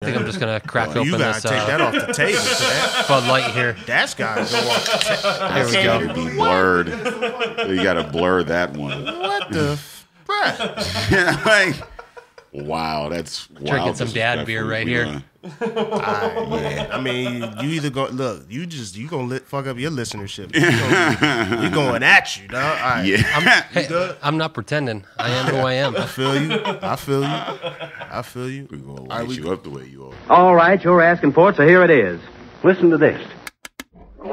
I think I'm just gonna crack open you gotta this. Take that off the table. Man. Bud Light here. That's gotta go off the table. There we go. Be blurred. You got to blur that one. What the? Bruh. Yeah, like, wow, that's Drinking some dad beer right here. Yeah. I mean, you either go look. You gonna fuck up your listenership. We going at you, dog. All right. Yeah. I'm not pretending. I am who I am. I feel you. We're going to light you up the way you are. All right, you're asking for it, so here it is. Listen to this. I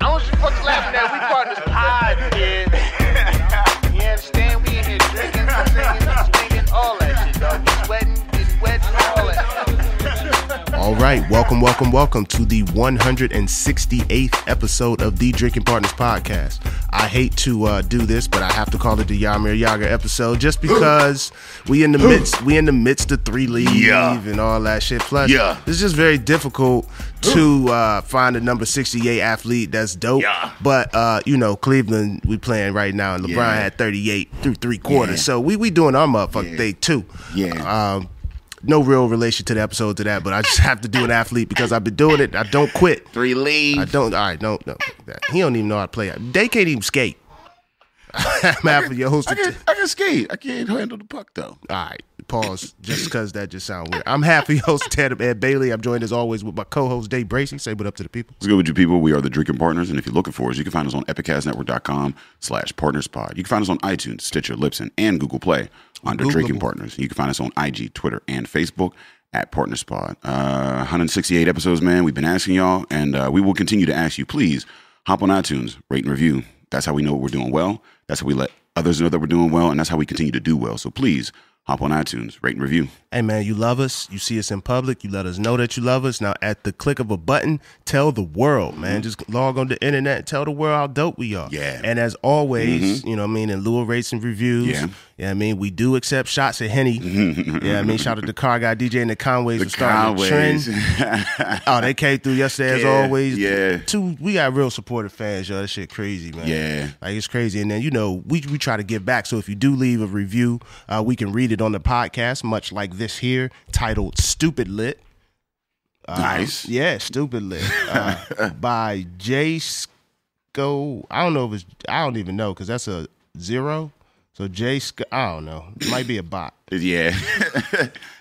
want you fucking laughing at. We partners pod, kid. You understand? We in here drinking, singing, singing, all that shit, dog. We sweating, getting wet, all that. All right, welcome to the 168th episode of the Drinking Partners podcast. I hate to do this, but I have to call it the Yamir Yaga episode just because we in the midst of 3 leave and all that shit. Plus, it's just very difficult to find a number 68 athlete that's dope. Yeah. But Cleveland we playing right now, and LeBron had 38 through 3 quarters, so we doing our motherfucking thing too. Yeah. No real relation to the episode to that, but I just have to do an athlete because I've been doing it. I don't quit. 3 leave. I don't. All right, no. He don't even know how to play. They can't even skate. I'm happy your host. I can skate. I can't handle the puck though. All right, pause. Just because that just sounds weird. I'm happy host Ted Ed Bailey. I'm joined as always with my co-host Dave Bracey. Say what up to the people. What's good with you people? We are the Drinking Partners, and if you're looking for us, you can find us on epicastnetwork.com/partnerspod. You can find us on iTunes, Stitcher, Libsyn, and Google Play under Drinking Partners. You can find us on IG, Twitter, and Facebook at Partnerspod. 168 episodes, man. We've been asking y'all, and we will continue to ask you. Please hop on iTunes, rate and review. That's how we know we're doing well. That's how we let others know that we're doing well, and that's how we continue to do well. So please hop on iTunes, rate and review. Hey, man, you love us. You see us in public. You let us know that you love us. Now, at the click of a button, tell the world, man. Just log on the internet and tell the world how dope we are. Yeah. And as always, you know what I mean, in lieu of rates and reviews, I mean, we do accept shots at Henny. I mean, shout out to Car Guy DJ and the Conways for starting the trend. Oh, they came through yesterday as always. Yeah. We got real supportive fans, yo. That shit crazy, man. Yeah. Like, it's crazy. And then, we try to give back. So if you do leave a review, we can read it on the podcast, much like this here, titled Stupid Lit. Nice. Yeah, Stupid Lit. By J. Sco. I don't even know because that's a 0. So J. I don't know. It might be a bot. Yeah.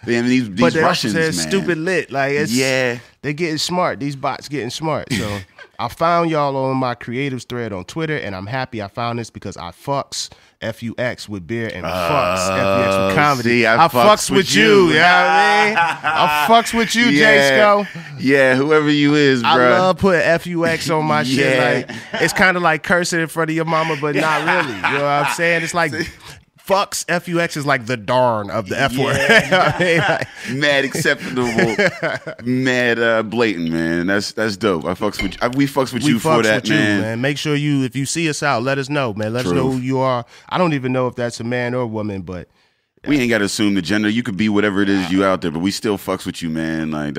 these but Russians, man. Stupid Lit. Like, they're getting smart. These bots getting smart. So I found y'all on my creatives thread on Twitter, and I'm happy I found this because I fucks FUX with beer and fucks FUX with comedy. See, I fucks with you. You know what I mean? I fucks with you, J-Sco. Yeah, whoever you is, bro. I love putting FUX on my shit. Like, it's kind of like cursing in front of your mama, but not really. You know what I'm saying? It's like fucks, FUX is like the darn of the F word. I mean, like, mad acceptable, mad blatant, man. That's dope. We fucks with you for that, man. Make sure if you see us out, let us know, man. Let us know who you are. I don't even know if that's a man or a woman, but we ain't got to assume the gender. You could be whatever it is you out there, but we still fucks with you, man. Like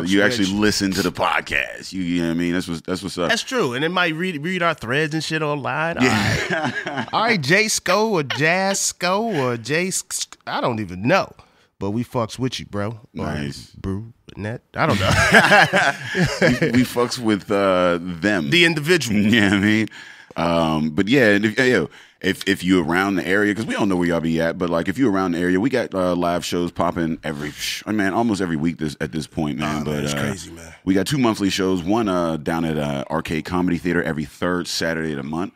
you actually listen to the podcast. You know what I mean? That's what's up. That's true. And it might read our threads and shit online. Yeah. All right, J-Sco or Jazz Sco or I don't even know. But we fucks with you, bro. Nice. Brew net. I don't know. we fucks with them. The individual. Yeah, you know what I mean? But yeah, if you're around the area, because we don't know where y'all be at, but like if you're around the area, we got live shows popping almost every week at this point, man. But it's crazy, man. We got 2 monthly shows. One down at Arcade Comedy Theater every 3rd Saturday of the month.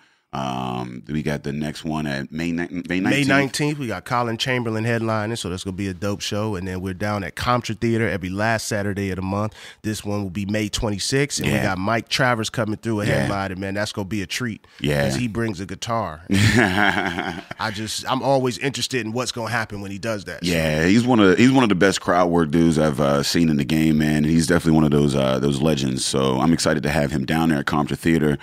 We got the next one at May 19th. May 19th, we got Colin Chamberlain headlining, so that's going to be a dope show. And then we're down at Contra Theater every last Saturday of the month. This one will be May 26th. And we got Mike Travers coming through a headliner, man. That's going to be a treat. Yeah. Because he brings a guitar. I'm always interested in what's going to happen when he does that. Yeah, so. He's one of the best crowd work dudes I've seen in the game, man. He's definitely one of those legends. So I'm excited to have him down there at Contra Theater.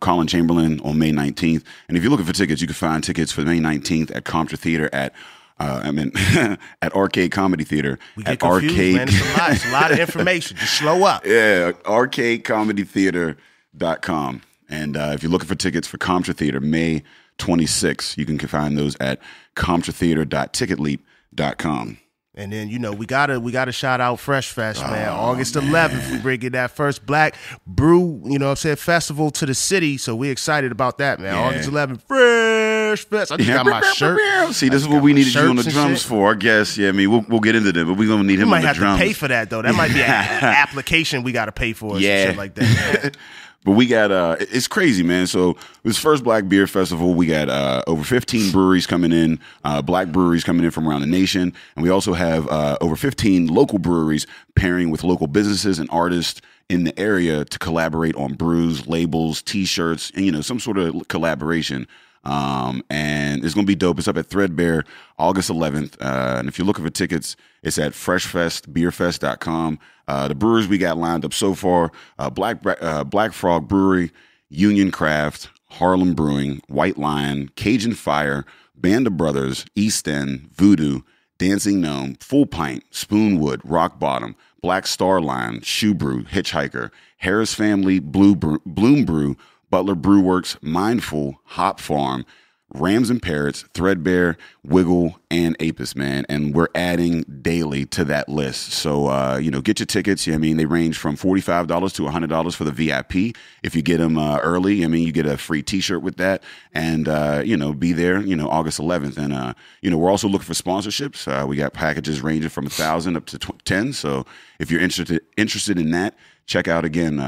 Colin Chamberlain on May 19th. And if you're looking for tickets, you can find tickets for May 19th at Contra Theater at Arcade Comedy Theater. We get confused, man. It's a lot of information. Just slow up. Yeah, arcadecomedytheater.com. And if you're looking for tickets for Contra Theater, May 26. You can find those at ComtraTheater.ticketleap.com. And then, we gotta shout out Fresh Fest, man. August 11th, we bringing that first Black Brew, festival to the city. So we're excited about that, man. Yeah. August 11th, Fresh Fest. I just got my shirt. See, this is what we needed you on the drums for, I guess. Yeah, I mean, we'll get into them, but we're going to need him on the drums. We might have to pay for that, though. That might be an application we got to pay for or some shit like that. But we got, it's crazy, man. So this first Black Beer Festival, we got over 15 breweries coming in, Black breweries coming in from around the nation. And we also have over 15 local breweries pairing with local businesses and artists in the area to collaborate on brews, labels, T-shirts, and, some sort of collaboration. And it's going to be dope. It's up at Threadbare, August 11th. And if you're looking for tickets, it's at freshfestbeerfest.com. The brewers we got lined up so far, Black Frog Brewery, Union Craft, Harlem Brewing, White Lion, Cajun Fire, Band of Brothers, East End, Voodoo, Dancing Gnome, Full Pint, Spoonwood, Rock Bottom, Black Star Line, Shoe Brew, Hitchhiker, Harris Family, Bloom Brew, Butler Brewworks, Mindful, Hop Farm, Rams and Parrots, Threadbare, Wiggle, and Apis, man. And we're adding daily to that list. So, get your tickets. I mean, they range from $45 to $100 for the VIP. If you get them early, I mean, you get a free T-shirt with that. And, be there, August 11th. And, we're also looking for sponsorships. We got packages ranging from 1,000 up to 10. So if you're interested in that, check out, again,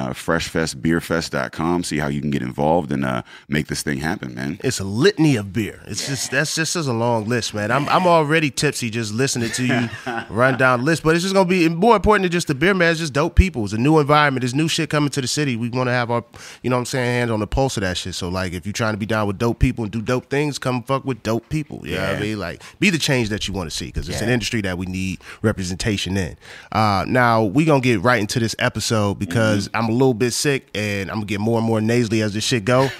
freshfestbeerfest.com. See how you can get involved and make this thing happen, man. It's a litany of beer. That's just a long list, man. I'm already tipsy just listening to you run down the list. But it's just going to be more important than just the beer, man. It's just dope people. It's a new environment. There's new shit coming to the city. We want to have our, hand on the pulse of that shit. So, like, if you're trying to be down with dope people and do dope things, come fuck with dope people. You know what I mean? Like, be the change that you want to see, because it's an industry that we need representation in. Now, we going to get right into this episode, because I'm a little bit sick and I'm gonna get more and more nasally as this shit go.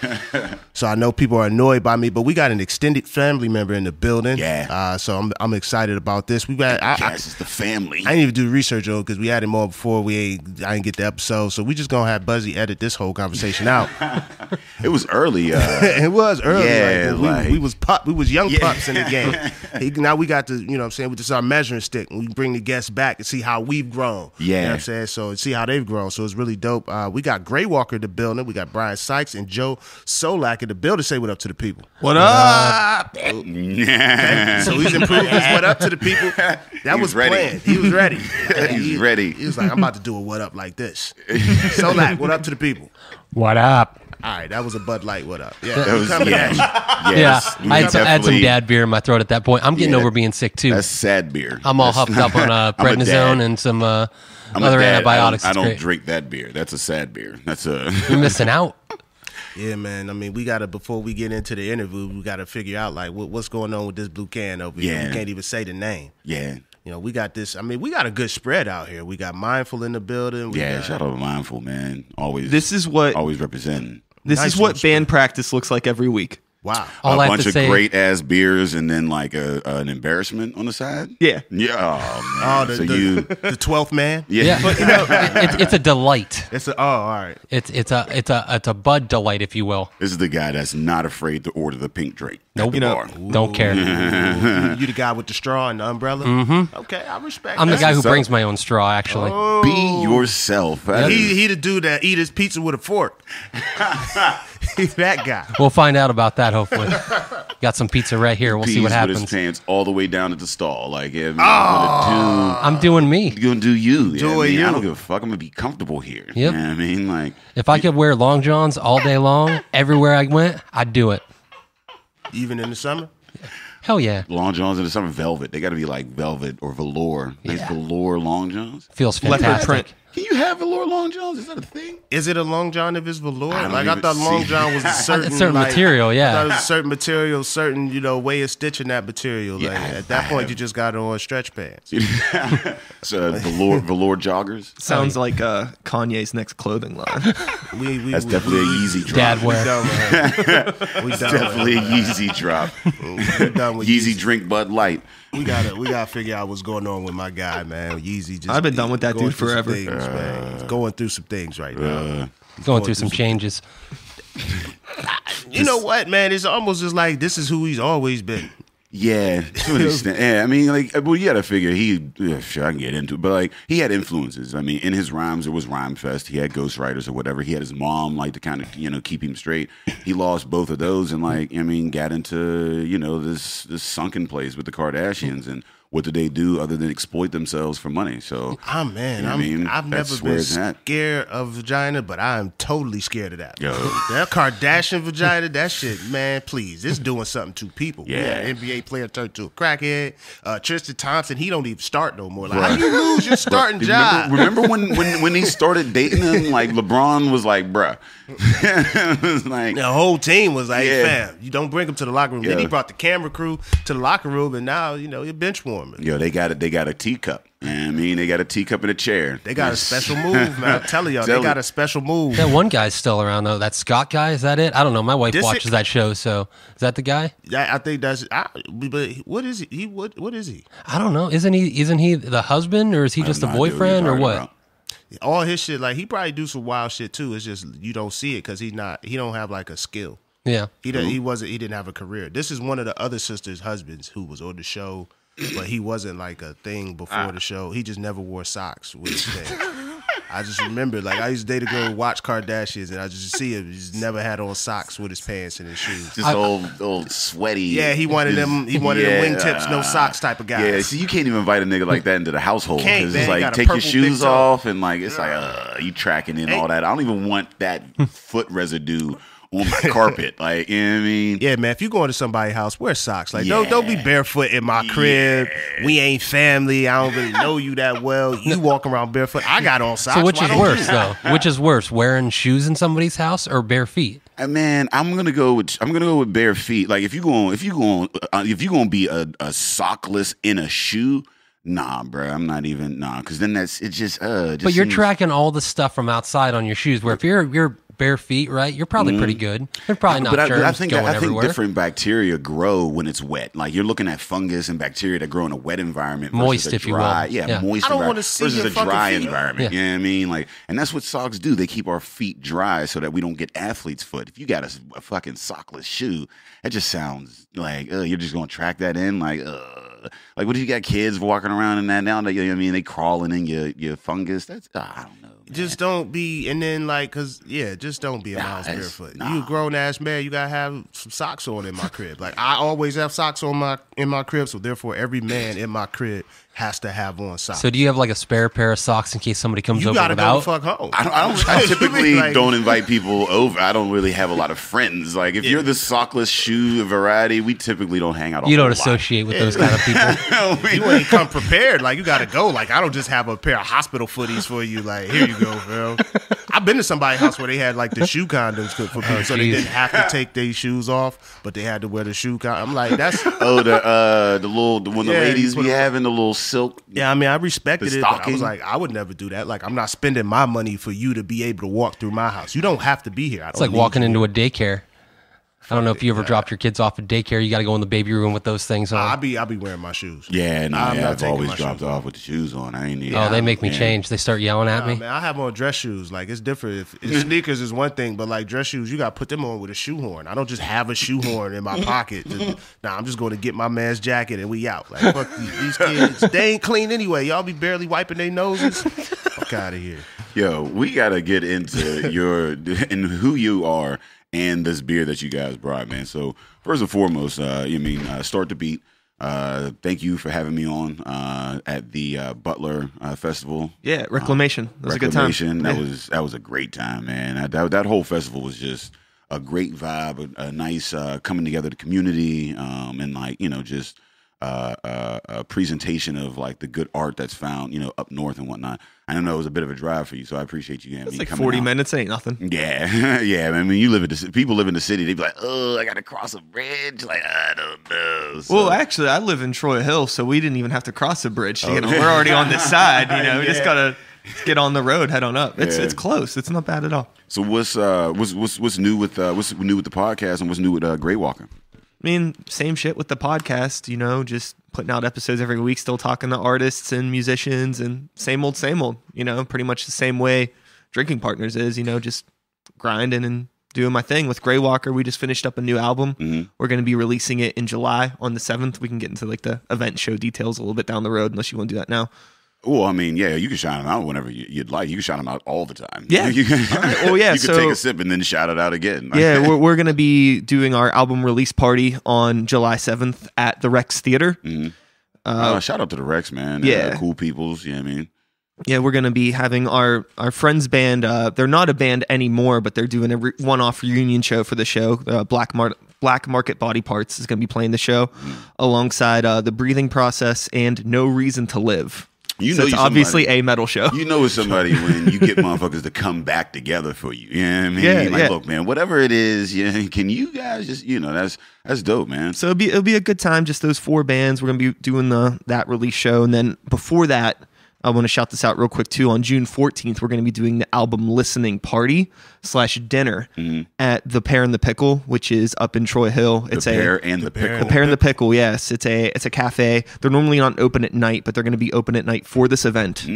So I know people are annoyed by me, but we got an extended family member in the building. Yeah. So I'm excited about this. We got it's the family. I didn't even do research on, because we had him on before I didn't get the episode. So we just gonna have Buzzy edit this whole conversation out. It was early. It was early. Yeah, we was young pups in the game. Now we got to, we just our measuring stick, and we bring the guests back and see how we've grown. Yeah. You know what I'm saying? So see how they've grown. So it's really dope. We got Greywalker in the building. We got Brian Sykes and Joe Solak in the building. Say what up to the people. What up? Okay. So he's improved his what up to the people. That was planned. He was ready. He's ready. He was like, I'm about to do a what up like this. Solak, what up to the people? What up? All right, that was a Bud Light what up. Yeah, That was, coming at you. yes, Yeah, I had some dad beer in my throat at that point. I'm getting over being sick too. That's sad beer. I'm all huffed up on prednisone and some other antibiotics. I don't Great. drink that beer. That's a sad beer. That's a You're missing out. Yeah, man. I mean, we gotta, before we get into the interview, we gotta figure out like what's going on with this blue can over here. Yeah. We can't even say the name. yeah. We got this. I mean, we got a good spread out here. We got Mindful in the building. Shout out to Mindful, man. Always representing. This Nice is what one, band practice looks like every week. Wow. All a I have bunch to of say, great ass beers and then like an embarrassment on the side. Yeah. Yeah. Oh, man. The, so the 12th man. yeah, but it's a delight. All right. It's a Bud delight, if you will. This is the guy that's not afraid to order the pink drink. Nope. At the bar. Don't care. You the guy with the straw and the umbrella? Mm-hmm. Okay, I respect I'm the that. guy who what's up. brings my own straw, actually. Be yourself. That is- He the dude that eat his pizza with a fork. He's that guy. We'll find out about that, hopefully. Got some pizza right here. We'll see what pees with happens. his pants all the way down at the stall. Like, yeah, man, I'm doing me. you're gonna do you. Yeah, Do I you. don't give a fuck. I'm gonna be comfortable here. Yep. You know what I mean? Like, If I could wear long johns all day long, everywhere I went, I'd do it. Even in the summer? Hell yeah. long johns in the summer, velvet. They got to be like velvet or velour. Nice velour long johns. Feels Leopard fantastic. print. Can you have velour long johns? Is that a thing? Is it a long john if it's velour? I don't Like I even thought long see. john was a certain, certain material, yeah. I thought it was a certain material, certain way of stitching that material. Yeah, Like, I- at that I point, have- you just got on stretch pants. So velour joggers. Sounds like Kanye's next clothing line. That's definitely a Yeezy drop. Dad We wear. done with her. We done Definitely a with her. Yeezy drop. We done with Yeezy drink Bud Light. We gotta figure out what's going on with my guy, man. Yeezy just. I've been done with that going dude through some forever. things, man. He's going through some things right now. Going through some changes. You know what, man? It's almost just like this is who he's always been. Yeah, to an extent. Yeah, I mean, like, well, you got to figure sure, I can get into it, but like, he had influences. I mean, in his rhymes, there was Rhyme Fest. He had ghostwriters or whatever. He had his mom, like, to kind of, keep him straight. He lost both of those and, like, I mean, got into, this sunken place with the Kardashians. And what did they do other than exploit themselves for money? So, I've never been scared of vagina, but I'm totally scared of that. Yo. That Kardashian vagina, that shit, man, please. It's doing something to people. Yeah. NBA player turned to a crackhead. Tristan Thompson, he don't even start no more. Like, how you lose your starting job? Remember when he started dating him? Like, LeBron was like, bruh. It was like, the whole team was like, fam, you don't bring him to the locker room. Then he brought the camera crew to the locker room, and now, you're bench warming. Yo, they got a teacup. I mean, they got a teacup and a chair. They got a special move, man. I'm telling y'all, they got a special move. That one guy's still around though. That Scott guy, is that it? I don't know. My wife watches that show, so is that the guy? Yeah, I think that's. But what is he? What is he? I don't know. Isn't he the husband, or is he just a boyfriend, or what? About. All his shit, like he probably do some wild shit too. It's just you don't see it because he don't have like a skill. Yeah, he didn't have a career. This is one of the other sisters' husbands who was on the show. But he wasn't like a thing before the show. He just never wore socks with his thing. I just remember, like, I used to date a girl who watched Kardashians, and I just see him. He just never had on socks with his pants and his shoes. Just old sweaty. Yeah, he wanted them. He wanted them wingtips, no socks type of guy. Yeah, see, you can't even invite a nigga like that into the household because it's like got take your shoes off and like it's like you tracking in all that. I don't even want that foot residue on my carpet. Like, you know what I mean? Yeah, man, if you go into somebody's house, wear socks. Like, don't be barefoot in my crib. We ain't family. I don't really know you that well. You walk around barefoot. I got on socks. So which is worse, though? Which is worse, wearing shoes in somebody's house or bare feet? Man, I'm gonna go with bare feet. Like, if you gonna be a sockless in a shoe. Nah, bro, I'm not even because then it's just. But you're tracking all the stuff from outside on your shoes. Where if you're bare feet, right? You're probably pretty good. There's probably not germs I think everywhere. Different bacteria grow when it's wet. Like you're looking at fungus and bacteria that grow in a wet environment, moist, if you will. Yeah, moist. I don't want to see versus a dry environment. Yeah. You know what I mean? Like, and that's what socks do. They keep our feet dry so that we don't get athlete's foot. If you got a fucking sockless shoe, that just sounds like you're just gonna track that in. Like what if you got kids walking around in that now? You know what I mean? They crawling in your fungus. That's I don't know. Just don't be, and then like, just don't be in my house barefoot. You a grown ass man, you gotta have some socks on in my crib. Like I always have socks on in my crib, so therefore every man in my crib has to have on socks. So do you have like a spare pair of socks in case somebody comes over without? You gotta go the fuck home. I typically don't invite people over. I don't really have a lot of friends. Like if you're the sockless shoe variety, we typically don't hang out. You don't associate with those kind of people. You ain't come prepared. Like you gotta go. Like I don't just have a pair of hospital footies for you. Like here you go, bro. I've been to somebody's house where they had like the shoe condoms for people, so they didn't have to take their shoes off, but they had to wear the shoe condom. I'm like, that's the ladies be having the little silk. Yeah, I mean, I respected it, but I was like, I would never do that. Like, I'm not spending my money for you to be able to walk through my house. You don't have to be here. It's like walking into a daycare. I don't know if you ever dropped your kids off at daycare. You got to go in the baby room with those things on. I'll be wearing my shoes. Yeah, I've always dropped off with the shoes on. I ain't. They make me change. They start yelling at me. Man, I have on dress shoes. Like it's different. If sneakers is one thing, but like dress shoes, you got to put them on with a shoehorn. I don't just have a shoehorn in my pocket. I'm just going to get my man's jacket and we out. Like fuck these kids. They ain't clean anyway. Y'all be barely wiping their noses. Fuck out of here. Yo, we got to get into and who you are. And this beer that you guys brought, man. So first and foremost, Start the Beat. Thank you for having me on at the Butler Festival. Yeah, Reclamation. That was a good time. That was a great time, man. That whole festival was just a great vibe, a nice coming together, the community, and like just a presentation of like the good art that's found up north and whatnot. I don't know it was a bit of a drive for you, so I appreciate you. It's like 40 minutes, ain't nothing. Yeah, yeah. I mean, people live in the city. They be like, oh, I got to cross a bridge. Like I don't know. So, well, actually, I live in Troy Hill, so we didn't even have to cross a bridge. We're already on this side. We just gotta get on the road, head on up. It's close. It's not bad at all. So what's new with the podcast and what's new with Greywalker? I mean, same shit with the podcast, just putting out episodes every week, still talking to artists and musicians and same old, pretty much the same way Drinking Partners is, just grinding and doing my thing with Greywalker. We just finished up a new album. We're going to be releasing it in July on the 7th. We can get into like the event show details a little bit down the road, unless you want to do that now. Well, I mean, yeah, you can shout them out whenever you'd like. You can shout them out all the time. Yeah. You can, Well, yeah. you can take a sip and then shout it out again. Yeah, we're going to be doing our album release party on July 7th at the Rex Theater. Shout out to the Rex, man. Yeah. Cool peoples, you know what I mean? Yeah, we're going to be having our friends band. They're not a band anymore, but they're doing a one-off reunion show for the show. Black Market Body Parts is going to be playing the show alongside The Breathing Process and No Reason to Live. So it's obviously a metal show. You know it's somebody when you get motherfuckers to come back together for you. You know what I mean? Yeah, like, look, man, whatever it is, can you guys just, that's dope, man. So it'll be a good time, just those 4 bands. We're going to be doing that release show. And then before that, I want to shout this out real quick too. On June 14th, we're going to be doing the album listening party / dinner at the Pear and the Pickle, which is up in Troy Hill. It's the Pear and the Pickle. Yes, it's a cafe. They're normally not open at night, but they're going to be open at night for this event.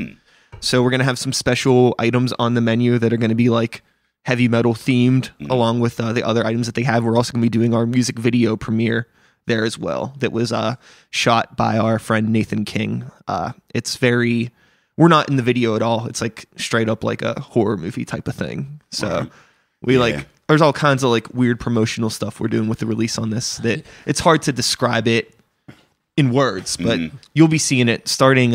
So we're going to have some special items on the menu that are going to be like heavy metal themed, along with the other items that they have. We're also going to be doing our music video premiere there as well. That was shot by our friend Nathan King. We're not in the video at all. It's like straight up like a horror movie type of thing. So there's all kinds of like weird promotional stuff we're doing with the release on this that it's hard to describe it in words, but you'll be seeing it starting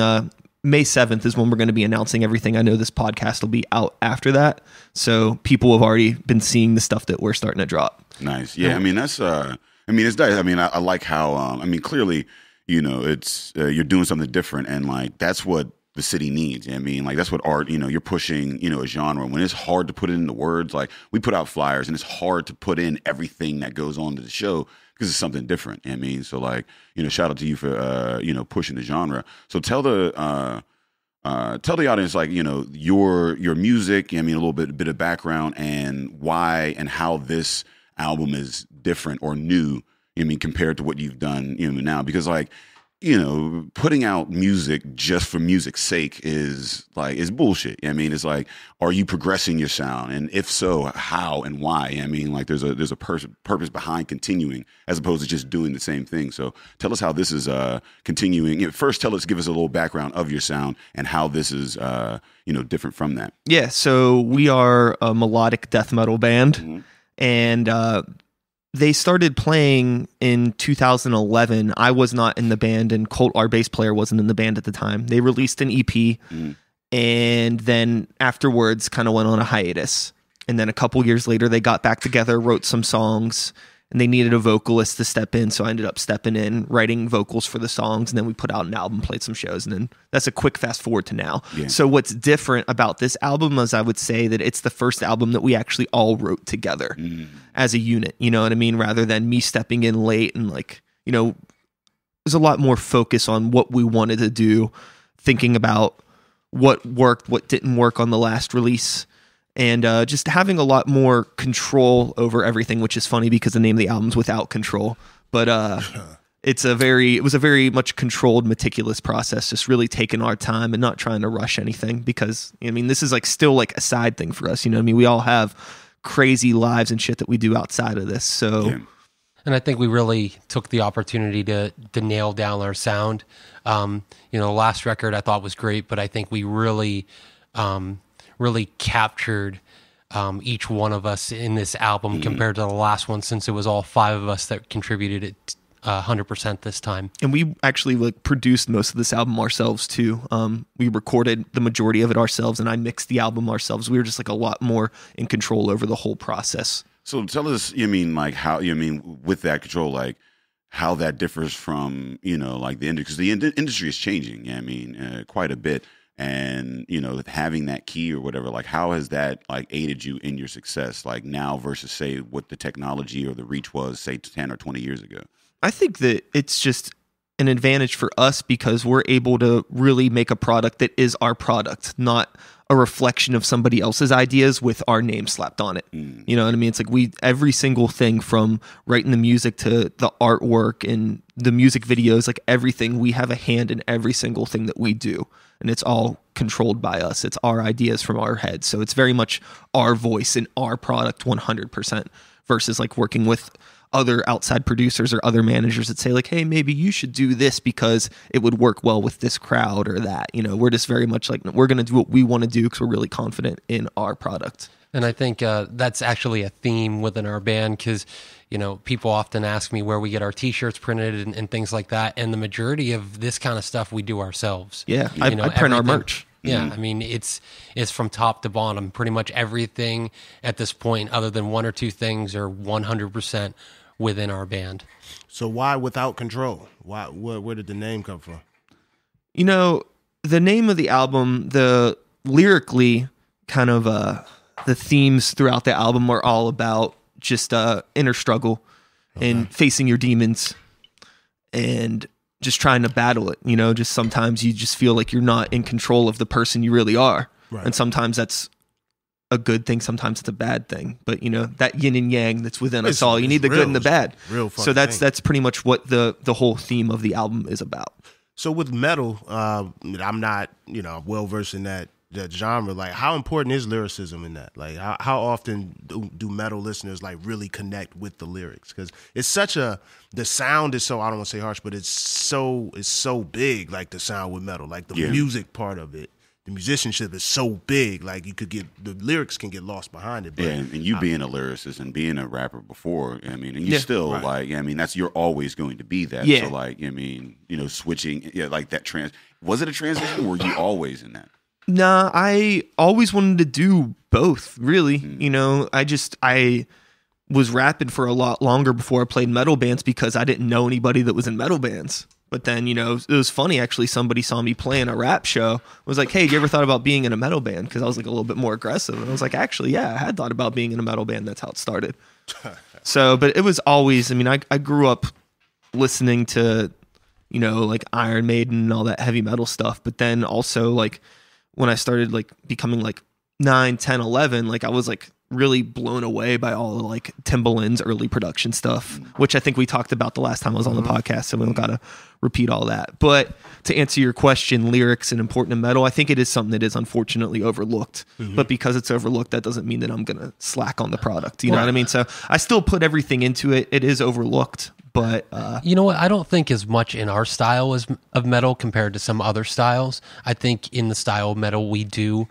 May 7th is when we're going to be announcing everything. I know this podcast will be out after that. So people have already been seeing the stuff that we're starting to drop. Nice. Yeah. I mean, it's nice. I mean, I like how, clearly, it's, you're doing something different, and like, that's what the city needs. I mean, like, that's what art, you're pushing, a genre. When it's hard to put it into words, like, we put out flyers and it's hard to put in everything that goes on to the show because it's something different. I mean, so like, shout out to you for, pushing the genre. So tell the audience, like, your music, a little bit of background and why and how this album is different or new, compared to what you've done, now, because like, putting out music just for music's sake is bullshit. It's like, are you progressing your sound? And if so, how and why? Like there's a purpose behind continuing as opposed to just doing the same thing. So tell us how this is continuing. First, give us a little background of your sound and how this is, different from that. Yeah. So we are a melodic death metal band, and they started playing in 2011. I was not in the band, and Colt, our bass player, wasn't in the band at the time. They released an EP, and then afterwards kind of went on a hiatus. And then a couple years later, they got back together, wrote some songs, and they needed a vocalist to step in. So I ended up stepping in, writing vocals for the songs, and then we put out an album, played some shows, and then that's a quick fast forward to now. Yeah. So what's different about this album is I would say that it's the first album that we actually all wrote together as a unit, you know what I mean? Rather than me stepping in late and like, there's a lot more focus on what we wanted to do, thinking about what worked, what didn't work on the last release, and just having a lot more control over everything, which is funny because the name of the album's Without Control. But it was a very much controlled, meticulous process, just really taking our time and not trying to rush anything because, this is like still like a side thing for us. We all have crazy lives and shit that we do outside of this. So, yeah. And I think we really took the opportunity to nail down our sound. The last record I thought was great, but I think we really captured each one of us in this album compared to the last one, since it was all 5 of us that contributed it 100% this time. And we actually produced most of this album ourselves too. We recorded the majority of it ourselves, and I mixed the album ourselves. We were just a lot more in control over the whole process. So tell us, how with that control, how that differs from, the industry, because the industry is changing, quite a bit. And, having that key or whatever, how has that aided you in your success, now versus say what the technology or the reach was, say 10 or 20 years ago? I think that it's just an advantage for us because we're able to really make a product that is our product, not a reflection of somebody else's ideas with our name slapped on it. You know what I mean? It's like every single thing from writing the music to the artwork and the music videos, like everything, we have a hand in every single thing that we do. And it's all controlled by us. It's our ideas from our heads. So it's very much our voice and our product 100% versus like working with other outside producers or other managers that say like, hey, maybe you should do this because it would work well with this crowd or that. You know, we're just very much like, we're going to do what we want to do because we're really confident in our product. And I think that's actually a theme within our band because, you know, people often ask me where we get our T-shirts printed and things like that. And the majority of this kind of stuff we do ourselves. Yeah, I print our merch. Yeah, I mean, it's from top to bottom. Pretty much everything at this point, other than one or two things, are 100% within our band. So why Without Control? Where did the name come from? You know, the name of the album, the lyrically kind of the themes throughout the album are all about just inner struggle and facing your demons and just trying to battle it. You know, just sometimes you just feel like you're not in control of the person you really are. Right. And sometimes that's a good thing, sometimes it's a bad thing. But you know, that yin and yang that's within us all. You need the good and the bad. So that's pretty much what the whole theme of the album is about. So with metal, I'm not, you know, well versed in that genre. Like, how important is lyricism in that? Like, how often do metal listeners like really connect with the lyrics? Because it's such the sound is so, I don't want to say harsh, but it's so big. Like the sound with metal, like the music part of it. The musicianship is so big, like the lyrics can get lost behind it. But and you being a lyricist and being a rapper before, I mean, and you still like, I mean, you're always going to be that. Yeah. So like, I mean, you know, switching, like that was it a transition or were you always in that? Nah, I always wanted to do both, really. You know, I was rapping for a lot longer before I played metal bands because I didn't know anybody that was in metal bands. But then, you know, it was funny, actually. Somebody saw me playing a rap show. Was like, hey, you ever thought about being in a metal band? Because I was like a little bit more aggressive. And I was like, actually, yeah, I had thought about being in a metal band. That's how it started. So, but it was always, I mean, I grew up listening to, you know, like Iron Maiden and all that heavy metal stuff. But then also, like, when I started, like, becoming, like, 9, 10, 11, like, I was, like, really blown away by all the like Timbaland's early production stuff, which I think we talked about the last time I was on the podcast, so we don't gotta repeat all that. But to answer your question, lyrics and important in metal, I think it is something that is unfortunately overlooked. But because it's overlooked, that doesn't mean that I'm gonna slack on the product. You know what I mean? So I still put everything into it. It is overlooked, but you know what? I don't think as much in our style of metal compared to some other styles. I think in the style of metal we do,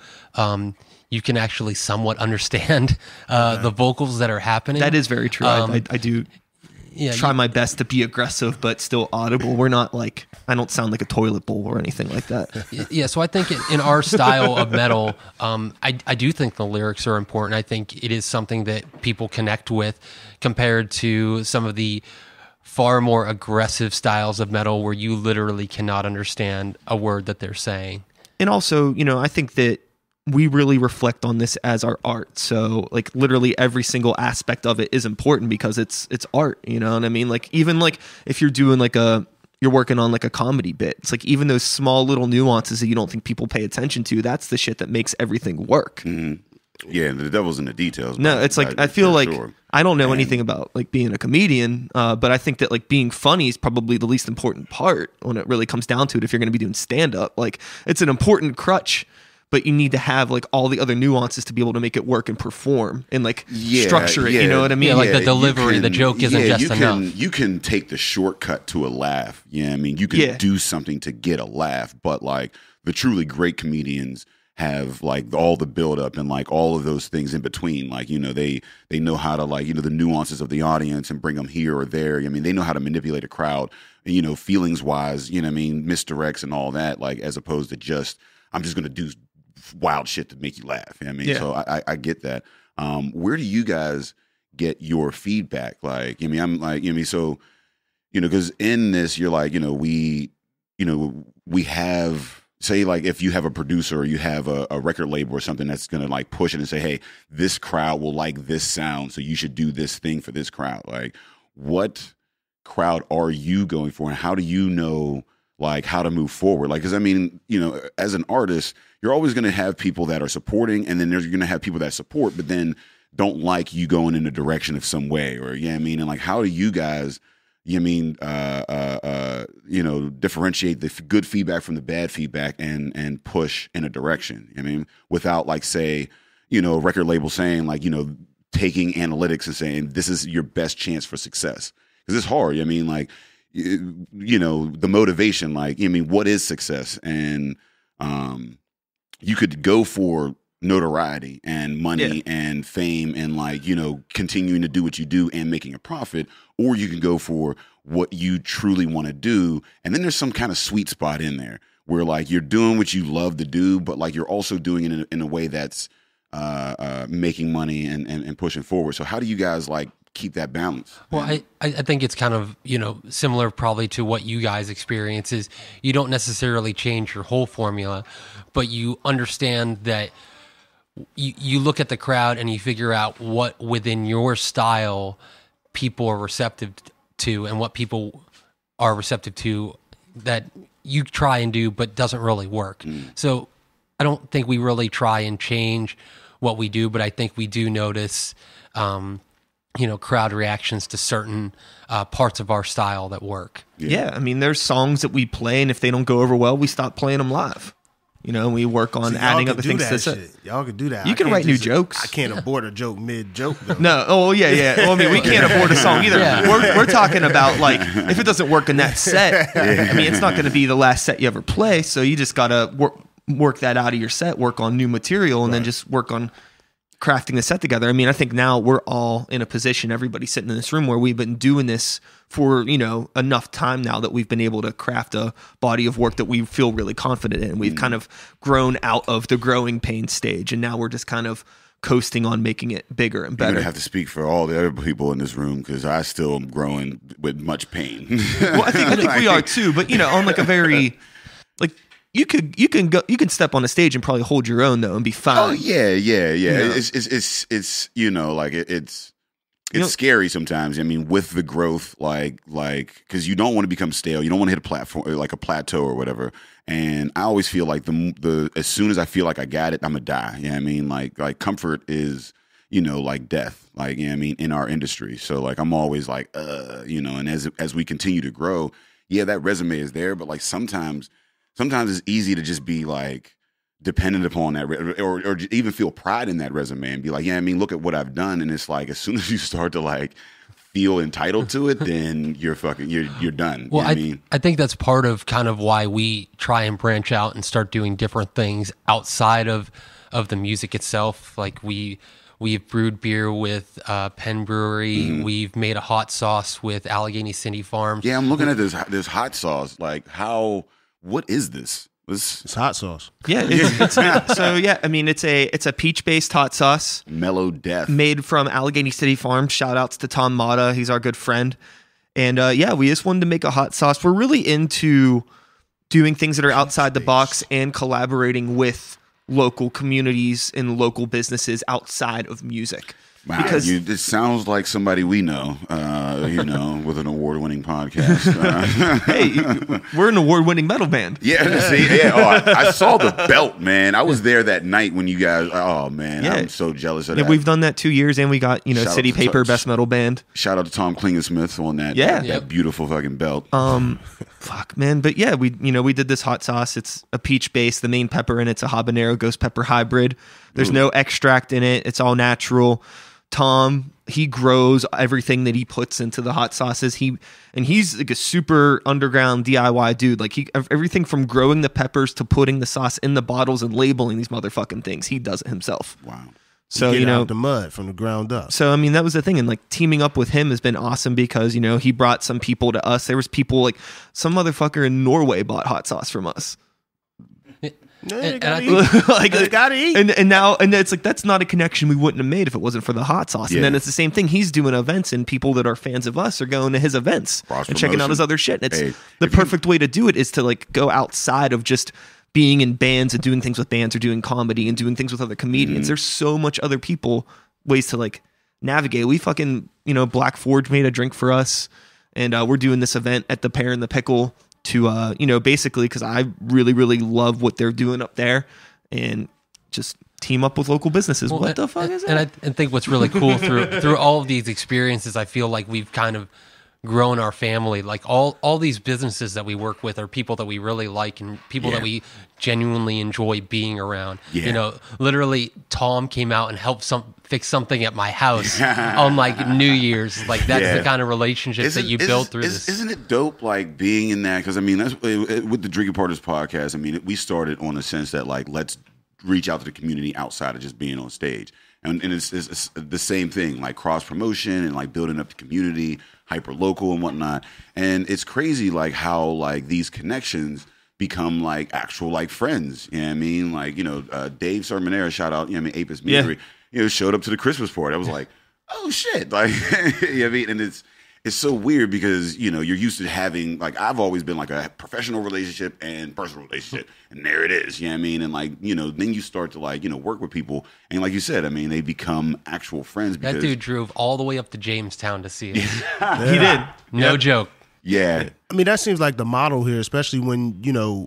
you can actually somewhat understand the vocals that are happening. That is very true. I do try my best to be aggressive, but still audible. We're not like, I don't sound like a toilet bowl or anything like that. Yeah, so I think in our style of metal, I do think the lyrics are important. I think it is something that people connect with compared to some of the far more aggressive styles of metal where you literally cannot understand a word that they're saying. And also, you know, I think that we really reflect on this as our art. So like literally every single aspect of it is important because it's art, you know what I mean? Like even like if you're doing like you're working on like a comedy bit, it's like even those small little nuances that you don't think people pay attention to, that's the shit that makes everything work. Yeah, the devil's in the details. No, it's like I feel like I don't know anything about like being a comedian, but I think that like being funny is probably the least important part when it really comes down to it. If you're going to be doing stand up, like it's an important crutch, but you need to have like all the other nuances to be able to make it work and perform and like structure it. You know what I mean? Yeah, like the delivery, the joke isn't just enough. You can take the shortcut to a laugh. Yeah, I mean, you can do something to get a laugh, but like the truly great comedians have like all the build up and like all of those things in between. Like, you know, they know how to like, you know, the nuances of the audience and bring them here or there. I mean, they know how to manipulate a crowd, you know, feelings wise, you know what I mean, misdirects and all that, like as opposed to just, I'm just going to do wild shit to make you laugh. You know what I mean? So I get that. Where do you guys get your feedback? Like, I mean, I'm like, you know, so, you know, because in this, you're like, you know, we have, say, like, if you have a producer or you have a record label or something that's going to like push it and say, hey, this crowd will like this sound, so you should do this thing for this crowd. Like, what crowd are you going for, and how do you know like how to move forward. Like, because I mean, you know, as an artist, you're always going to have people that are supporting, and then you're going to have people that support, but then don't like you going in a direction of some way, or I mean, and like, how do you guys, differentiate the good feedback from the bad feedback and push in a direction? I mean, without like, say, a record label saying like, taking analytics and saying this is your best chance for success, because it's hard. I mean, like, the motivation, like, what is success? And you could go for notoriety and money and fame and like, continuing to do what you do and making a profit, or you can go for what you truly want to do. And then there's some kind of sweet spot in there where like you're doing what you love to do, but like you're also doing it in a way that's making money and pushing forward. So how do you guys like keep that balance? Well, I think it's kind of, similar probably to what you guys experience is you don't necessarily change your whole formula, but you understand that you look at the crowd and you figure out what within your style people are receptive to and what people are receptive to that you try and do but doesn't really work. So I don't think we really try and change what we do, but I think we do notice crowd reactions to certain parts of our style that work. Yeah, I mean, there's songs that we play, and if they don't go over well, we stop playing them live. We work on adding other things to it. Y'all can do that. You can write new jokes. I can't abort a joke mid-joke, though. No. Oh, yeah. Well, I mean, we can't abort a song either. Yeah. We're talking about, like, if it doesn't work in that set, I mean, it's not going to be the last set you ever play, so you just got to work that out of your set, work on new material, and then just work on crafting the set together. I mean, I think now we're all in a position, everybody sitting in this room, where we've been doing this for, enough time now that we've been able to craft a body of work that we feel really confident in. We've kind of grown out of the growing pain stage, and now we're just kind of coasting on making it bigger and better. You're going to have to speak for all the other people in this room, because I still am growing with much pain. Well, I think we are too, but on like a very like you can step on a stage and probably hold your own though and be fine. Oh yeah. It's scary sometimes. I mean, with the growth, like because you don't want to become stale. You don't want to hit a platform like a plateau or whatever. And I always feel like the as soon as I feel like I got it, I'm gonna die. I mean, like comfort is like death. Like I mean, in our industry. So like I'm always like and as we continue to grow, that resume is there. But like sometimes it's easy to just be like dependent upon that or even feel pride in that resume and be like, look at what I've done. And it's like, as soon as you start to like feel entitled to it, then you're done. Well, I think that's part of kind of why we try and branch out and start doing different things outside of the music itself. Like we've brewed beer with Penn Brewery. Mm-hmm. We've made a hot sauce with Allegheny City Farms. Yeah, I'm looking at this hot sauce. Like what is this? It's hot sauce. Yeah. I mean, it's a peach-based hot sauce. Mellow Death. Made from Allegheny City Farms. Shout outs to Tom Mata. He's our good friend. And we just wanted to make a hot sauce. We're really into doing things that are outside the box and collaborating with local communities and local businesses outside of music. Wow, because it sounds like somebody we know, with an award-winning podcast. Hey, we're an award-winning metal band. Yeah, see, I saw the belt, man. I was there that night when you guys. Oh man, I'm so jealous of that. We've done that 2 years, and we got City Paper Best Metal Band. Shout out to Tom Klingensmith on that. That beautiful fucking belt. Fuck, man, but we did this hot sauce. It's a peach base. The main pepper in it's a habanero ghost pepper hybrid. There's no extract in it. It's all natural. Tom, he grows everything that he puts into the hot sauces. He's like a super underground DIY dude. Like everything from growing the peppers to putting the sauce in the bottles and labeling these motherfucking things. He does it himself. Wow. So out the mud from the ground up. So I mean, that was the thing, and like teaming up with him has been awesome because he brought some people to us. There was people like some motherfucker in Norway bought hot sauce from us. Gotta eat. And now it's like that's not a connection we wouldn't have made if it wasn't for the hot sauce. And then it's the same thing. He's doing events, and people that are fans of us are going to his events and checking out his other shit. And it's the perfect way to do it is to like go outside of just being in bands and doing things with bands or doing comedy and doing things with other comedians. There's so much other ways to like navigate. We fucking Black Forge made a drink for us, and we're doing this event at the Pear and the Pickle to, basically because I really, really love what they're doing up there and just team up with local businesses. Well, what the fuck is that? And I think what's really cool through all of these experiences, I feel like we've kind of grown our family. Like all these businesses that we work with are people that we really like and people that we genuinely enjoy being around. Yeah. Literally Tom came out and helped fix something at my house on like New Year's. Like that's the kind of relationship that you build through this. Isn't it dope like being in that? Because I mean, that's with the Drinking Partners podcast. I mean, we started on the sense that like, let's reach out to the community outside of just being on stage. And it's the same thing, like cross promotion and like building up the community, hyper local and whatnot. And it's crazy, like how like these connections become like actual like friends. You know what I mean? Like Dave Sermonera, shout out, Apis Meadery, showed up to the Christmas party. I was like, oh shit, like you know what I mean? And it's so weird because you're used to having like I've always been like a professional relationship and personal relationship, and there it is. You know what I mean? And like then you start to like work with people, and like you said, I mean they become actual friends. Because that dude drove all the way up to Jamestown to see us. He did. No joke. Yeah. I mean that seems like the model here, especially when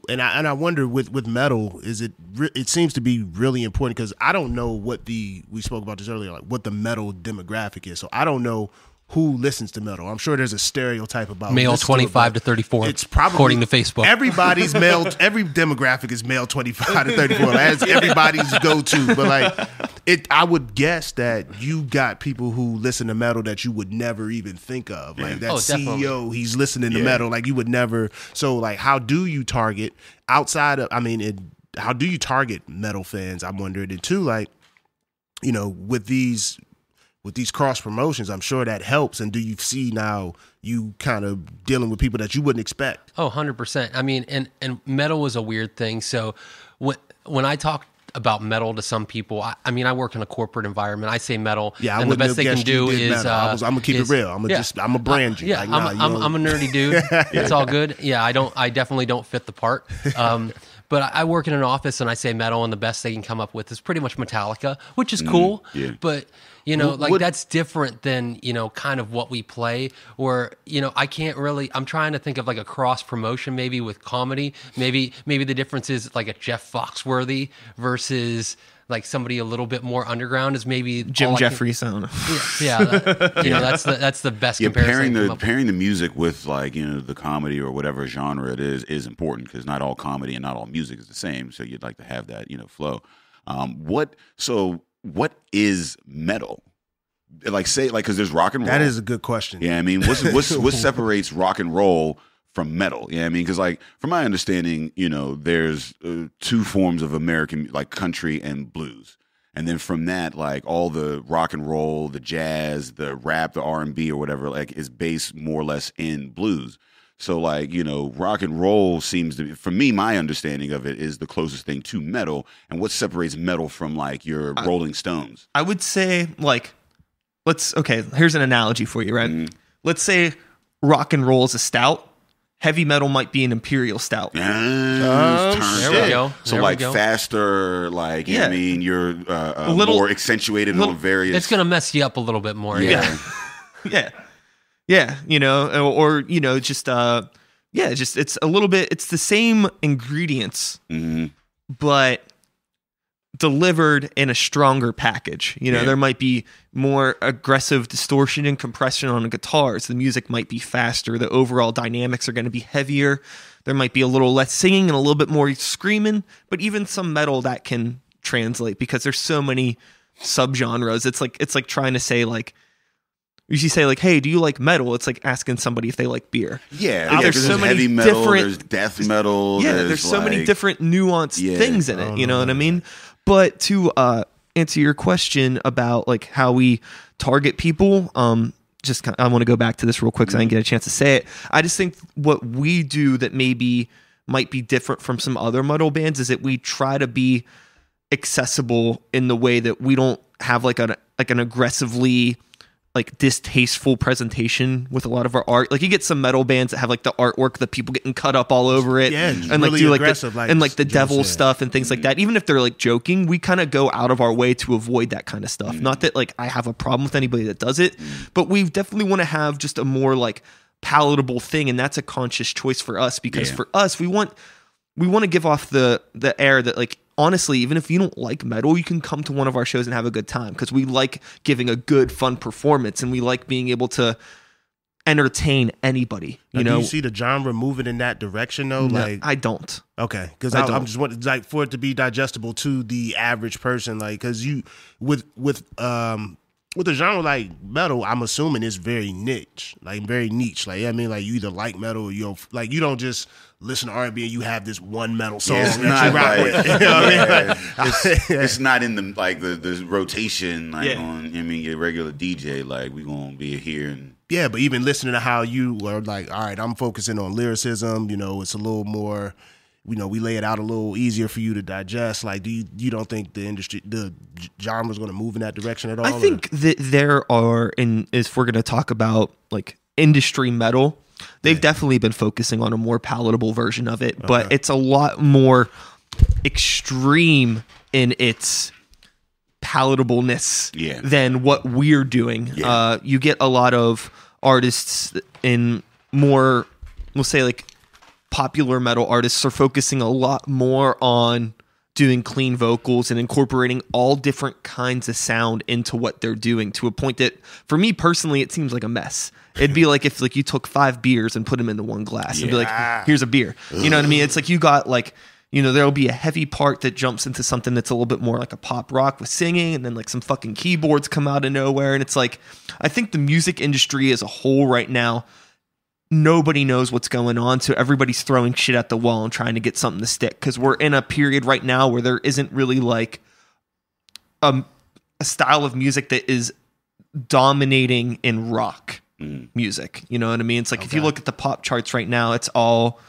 and I wonder with metal, is it seems to be really important because I don't know what we spoke about this earlier, like what the metal demographic is. So I don't know who listens to metal. I'm sure there's a stereotype about male 25 to 34. It's probably according to Facebook. Everybody's male. Every demographic is male 25 to 34. That's everybody's go-to. But like, I would guess that you got people who listen to metal that you would never even think of. Like that CEO, he's listening to metal. Like you would never. So like, how do you target outside of? I mean, how do you target metal fans? I'm wondering. And two, like, with these cross promotions, I'm sure that helps. And do you see now you kind of dealing with people that you wouldn't expect? Oh, 100%. I mean, and metal is a weird thing. So when I talk about metal to some people, I mean, I work in a corporate environment. I say metal, and the best they can do is I'm gonna keep it real. I'm gonna brand you. Yeah, like, I'm a nerdy dude. It's all good. Yeah, I definitely don't fit the part. But I work in an office and I say metal, and the best they can come up with is pretty much Metallica, which is cool. Yeah. But that's different than kind of what we play. Or I can't really. I'm trying to think of like a cross promotion maybe with comedy. Maybe the difference is like a Jeff Foxworthy versus like somebody a little bit more underground is maybe Jim Jeffries. That's the best comparison. Pairing the music with like the comedy or whatever genre it is important because not all comedy and not all music is the same. So you'd like to have that flow. What is metal? Like say like because there's rock and roll. That is a good question. Yeah, I mean, what separates rock and roll from metal? Yeah, I mean, because like from my understanding, there's two forms of American like country and blues, and then from that, like all the rock and roll, the jazz, the rap, the R&B or whatever, like is based more or less in blues. So like rock and roll seems to be, for me, my understanding of it is the closest thing to metal. And what separates metal from like your Rolling Stones? I would say like here's an analogy for you, right? Mm-hmm. Let's say rock and roll is a stout. Heavy metal might be an imperial stout. There we go. So like faster, like I mean, you're a little more accentuated on various. It's gonna mess you up a little bit more. Yeah, yeah. Just it's a little bit. It's the same ingredients, but delivered in a stronger package. There might be more aggressive distortion and compression on the guitars. The music might be faster. The overall dynamics are going to be heavier. There might be a little less singing and a little bit more screaming, but even some metal that can translate because there's so many subgenres. It's like trying to say like, you say like, hey, do you like metal? It's like asking somebody if they like beer. Yeah, there's so many heavy metal, there's death metal. Yeah, there's so many different nuanced things in it. You know what I mean? But to answer your question about like how we target people, I want to go back to this real quick because I didn't get a chance to say it. I just think what we do that maybe might be different from some other metal bands is that we try to be accessible in the way that we don't have like an aggressively like distasteful presentation with a lot of our art. Like you get some metal bands that have like the artwork, the people getting cut up all over it, and like really do like aggressive, the devil stuff and things like that. Even if they're like joking, we kind of go out of our way to avoid that kind of stuff. Not that like I have a problem with anybody that does it, but we definitely want to have just a more like palatable thing, and that's a conscious choice for us because for us, we want to give off the air that, like, honestly, even if you don't like metal, you can come to one of our shows and have a good time because we like giving a good, fun performance, and we like being able to entertain anybody. You know, do you see the genre moving in that direction though? No, like, I don't. Okay, because I'm just wanting, like, for it to be digestible to the average person, like, because you with a genre like metal, I'm assuming it's very niche, like very niche. Like, I mean, like, you either like metal or you don't. Like, you don't just listen to R&B and you have this one metal song that you rock with. You know what I mean? It's not in the rotation like on. I mean, your regular DJ. Like, we gonna be here and. Yeah, but even listening to how you were like, all right, I'm focusing on lyricism. You know, it's a little more. You know, we lay it out a little easier for you to digest. Like, do you don't think the genre is going to move in that direction at all? I think that there are, if we're going to talk about like industry metal, they've definitely been focusing on a more palatable version of it, but it's a lot more extreme in its palatableness than what we're doing. You get a lot of artists in more, we'll say, like, popular metal artists are focusing a lot more on doing clean vocals and incorporating all different kinds of sound into what they're doing, to a point that, for me personally, it seems like a mess. It'd be like if, like, you took 5 beers and put them into one glass and be like, here's a beer. You know what I mean? It's like you got, like, you know, there'll be a heavy part that jumps into something that's a little bit more like a pop rock with singing, and then like some fucking keyboards come out of nowhere. And it's like, I think the music industry as a whole right now, nobody knows what's going on, so everybody's throwing shit at the wall and trying to get something to stick, because we're in a period right now where there isn't really like a style of music that is dominating in rock music. You know what I mean? It's like, if you look at the pop charts right now, it's all,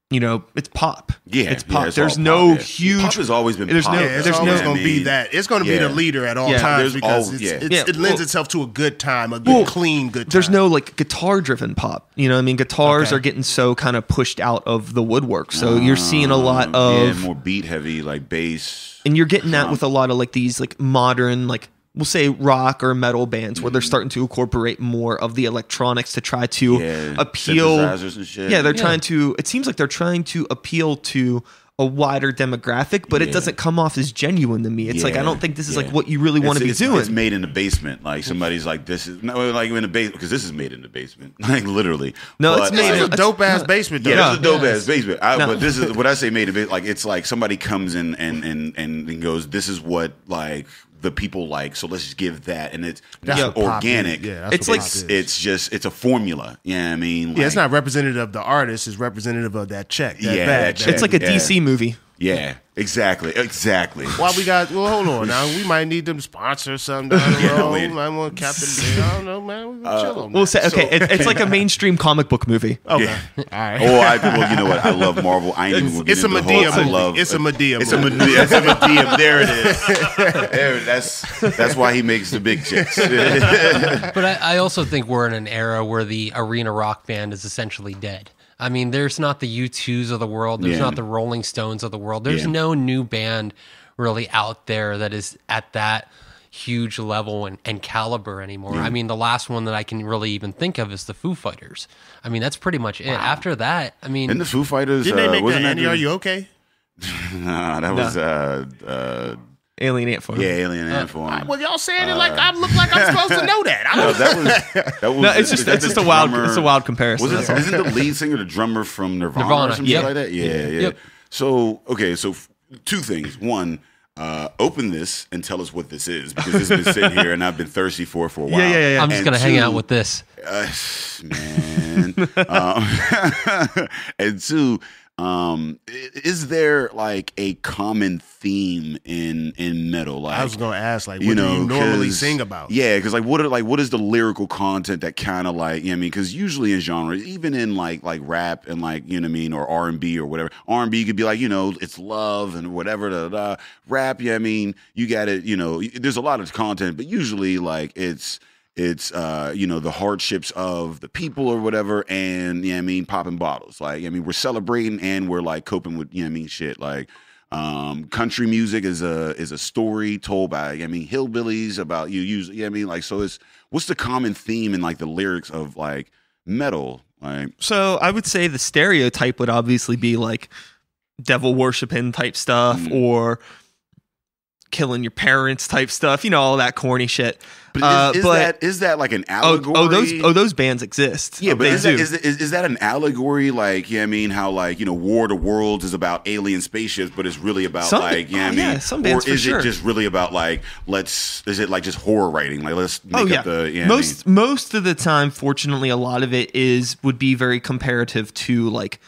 you know, it's pop. Yeah, it's pop. Yeah, it's there's all no pop, huge. Pop has always been there's pop. No, it's there's always no going to be that. It's going to be the leader at all times, because it lends itself to a good time, a good, clean, good time. There's no like guitar-driven pop. You know what I mean? Guitars are getting so kind of pushed out of the woodwork. So you're seeing a lot of more beat heavy, like bass. And you're getting that with a lot of like these like modern, like, we'll say rock or metal bands, where they're starting to incorporate more of the electronics to try to appeal. Synthesizers and shit. Yeah, they're trying to. It seems like they're trying to appeal to a wider demographic, but it doesn't come off as genuine to me. It's like, I don't think this is like what you really want to be doing. It's made in the basement. Like, somebody's like, this is no, like in the basement, because this is made in the basement. Like, literally. No, but, it's made in a dope ass basement. Yeah, it's a dope ass basement. But this is what I say made in basement. Like, it's like somebody comes in and goes, this is what like the people like, so let's just give that, and it's organic. Yeah, it's like it's a formula. Yeah, I mean, like, it's not representative of the artist; it's representative of that check. That check. It's like a DC movie. Yeah, exactly. Why we got? Well, hold on. Now we might need them to sponsor something down the road. We might want Captain. I don't know, man. We chill on that. We'll say it's like a mainstream comic book movie. Okay, yeah. All right. Well, you know what? I love Marvel. I ain't even gonna get into the whole. It's a Medea. It's a Medea. There it is. That's why he makes the big chicks. But I also think we're in an era where the arena rock band is essentially dead. I mean, there's not the U2s of the world. There's not the Rolling Stones of the world. There's no new band really out there that is at that huge level and caliber anymore. I mean, the last one that I can really even think of is the Foo Fighters. I mean, that's pretty much it. After that, I mean... And the Foo Fighters... Didn't they make that Andy, Are You Okay? Nah, that was... Alien Ant Farm. Yeah, Alien Ant Farm. Well, y'all saying it like I look like I'm supposed to know that. That was. No, it's just a wild comparison. Isn't the lead singer the drummer from Nirvana or something like that? Yeah. Yep. So two things. One, open this and tell us what this is, because this has been sitting here and I've been thirsty for a while. Yeah. I'm just gonna hang out with this, man. And two, is there like a common theme in metal? Like, I was gonna ask, like, what do you normally sing about? Yeah, because what is the lyrical content that kind of like, you know what I mean? Because usually in genres, even in like rap and like, you know what I mean, or R&B or whatever, R&B could be like, you know, it's love and whatever. Rap, yeah, I mean, you got it. You know, there's a lot of content, but usually like it's you know, the hardships of the people or whatever, and, you know what I mean, popping bottles. Like, I mean, we're celebrating and we're like coping with, you know what I mean, shit. Like, country music is a story told by, I mean, hillbillies about you know what I mean? Like, so what's the common theme in like the lyrics of like metal? Like, so I would say the stereotype would obviously be like devil worshiping type stuff or killing your parents type stuff, all that corny shit. But is that like an allegory? Those bands exist. Yeah, but they is that an allegory? Like, how like War of the Worlds is about alien spaceships, but it's really about some bands or is it just really about like is it like just horror writing? Like let's make up the most of the time, fortunately, a lot of it would be very comparative to like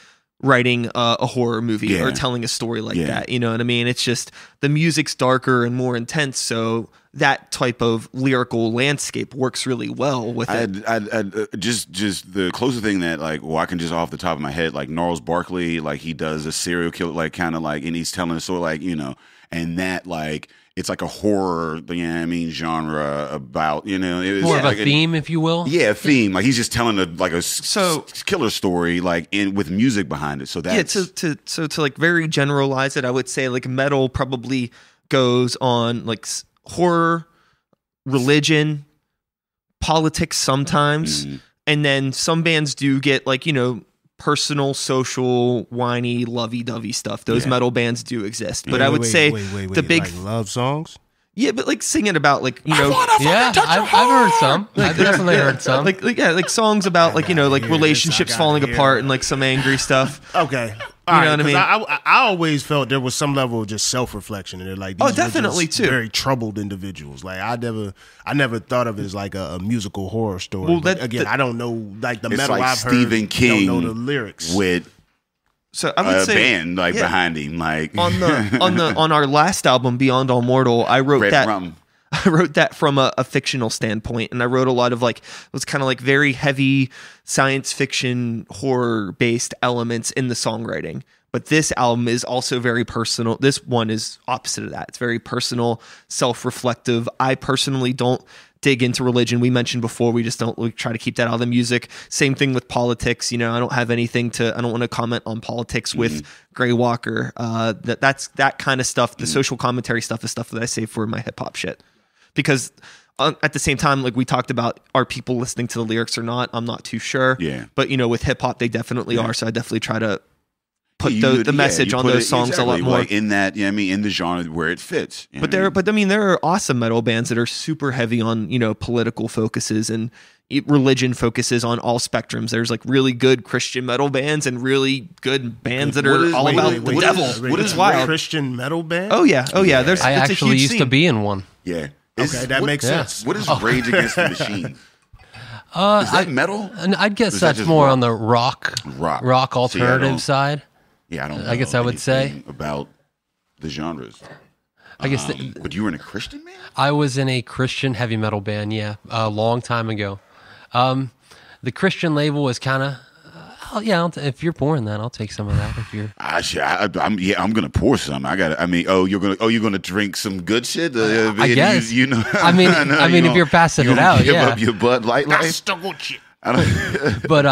writing a horror movie or telling a story like that. You know what I mean? It's just the music's darker and more intense, so that type of lyrical landscape works really well with it. Just the closest thing that I can just off the top of my head, like Gnarls Barkley, like he does a serial killer, like kind of like, and he's telling a story, like and that like it's like a horror, genre about it was more of a theme, if you will. Yeah, a theme. Like he's just telling a killer story, like with music behind it. So that's to like very generalize it, I would say like metal probably goes on like horror, religion, politics sometimes, and then some bands do get like personal, social, whiny, lovey-dovey stuff. Those metal bands do exist, but I would say the big like love songs. Yeah, but like singing about like I've heard some. I've definitely heard some. Like songs about like relationships falling apart and like some angry stuff. Okay. You know what I mean? I always felt there was some level of just self-reflection in it. Like these definitely too. Very troubled individuals. Like I never thought of it as like a musical horror story. Well, I don't know like the metal like I've Stephen heard. King don't know the lyrics with. So I would say band behind him, like on our last album, Beyond All Mortal, I wrote that from a fictional standpoint, and I wrote a lot of like it was kind of like very heavy science fiction horror based elements in the songwriting. But this album is also very personal. This one is opposite of that. It's very personal, self-reflective. I personally don't dig into religion. We mentioned before, we just don't try to keep that out of the music. Same thing with politics. I don't have anything I don't want to comment on politics with Greywalker. That's that kind of stuff. The social commentary stuff is stuff that I save for my hip hop shit. Because at the same time, like we talked about, are people listening to the lyrics or not? I'm not too sure. Yeah. But with hip hop, they definitely are. So I definitely try to put the message on those songs a lot more like in that. In the genre where it fits. There are awesome metal bands that are super heavy on political focuses and religion focuses on all spectrums. There's like really good Christian metal bands and really good bands that are all about the devil. What is wild? Christian metal band? Oh yeah. I actually used to be in one. Yeah. Okay, that makes sense. What is Rage Against the Machine? Is that metal? And I'd guess that's more on the rock alternative side. Yeah, I don't know. I guess I would say about the genres. I guess. But you were in a Christian band? I was in a Christian heavy metal band. Yeah, a long time ago. The Christian label was kind of. If you're pouring that, I'll take some of that. If you're, I'm gonna pour some. You're gonna drink some good shit. I guess. If you're passing it out, give up your Bud Light life. But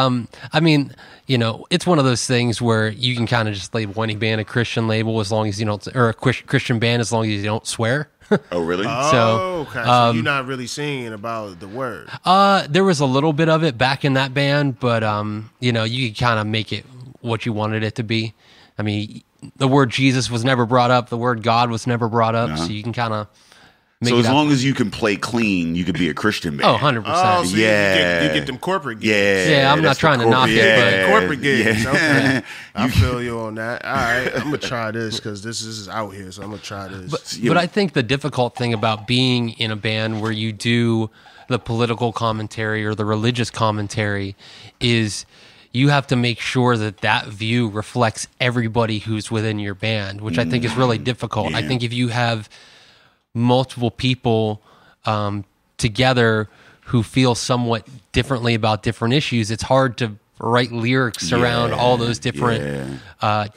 it's one of those things where you can kind of just label any band a Christian label as long as you don't, or a Christian band as long as you don't swear. Oh, really? Okay. So you're not really singing about the word. There was a little bit of it back in that band, but you could kind of make it what you wanted it to be. I mean, the word Jesus was never brought up. The word God was never brought up. So you can kind of. So as long as you can play clean, you could be a Christian band. Oh, 100%. Oh, so you get them corporate gigs. Yeah, I'm not trying to knock it, but corporate gigs. Okay. I feel you on that. All right, I'm gonna try this because this is out here, so I'm gonna try this. But I think the difficult thing about being in a band where you do the political commentary or the religious commentary is you have to make sure that view reflects everybody who's within your band, which I think is really difficult. Yeah. I think if you have multiple people together who feel somewhat differently about different issues, it's hard to write lyrics around all those different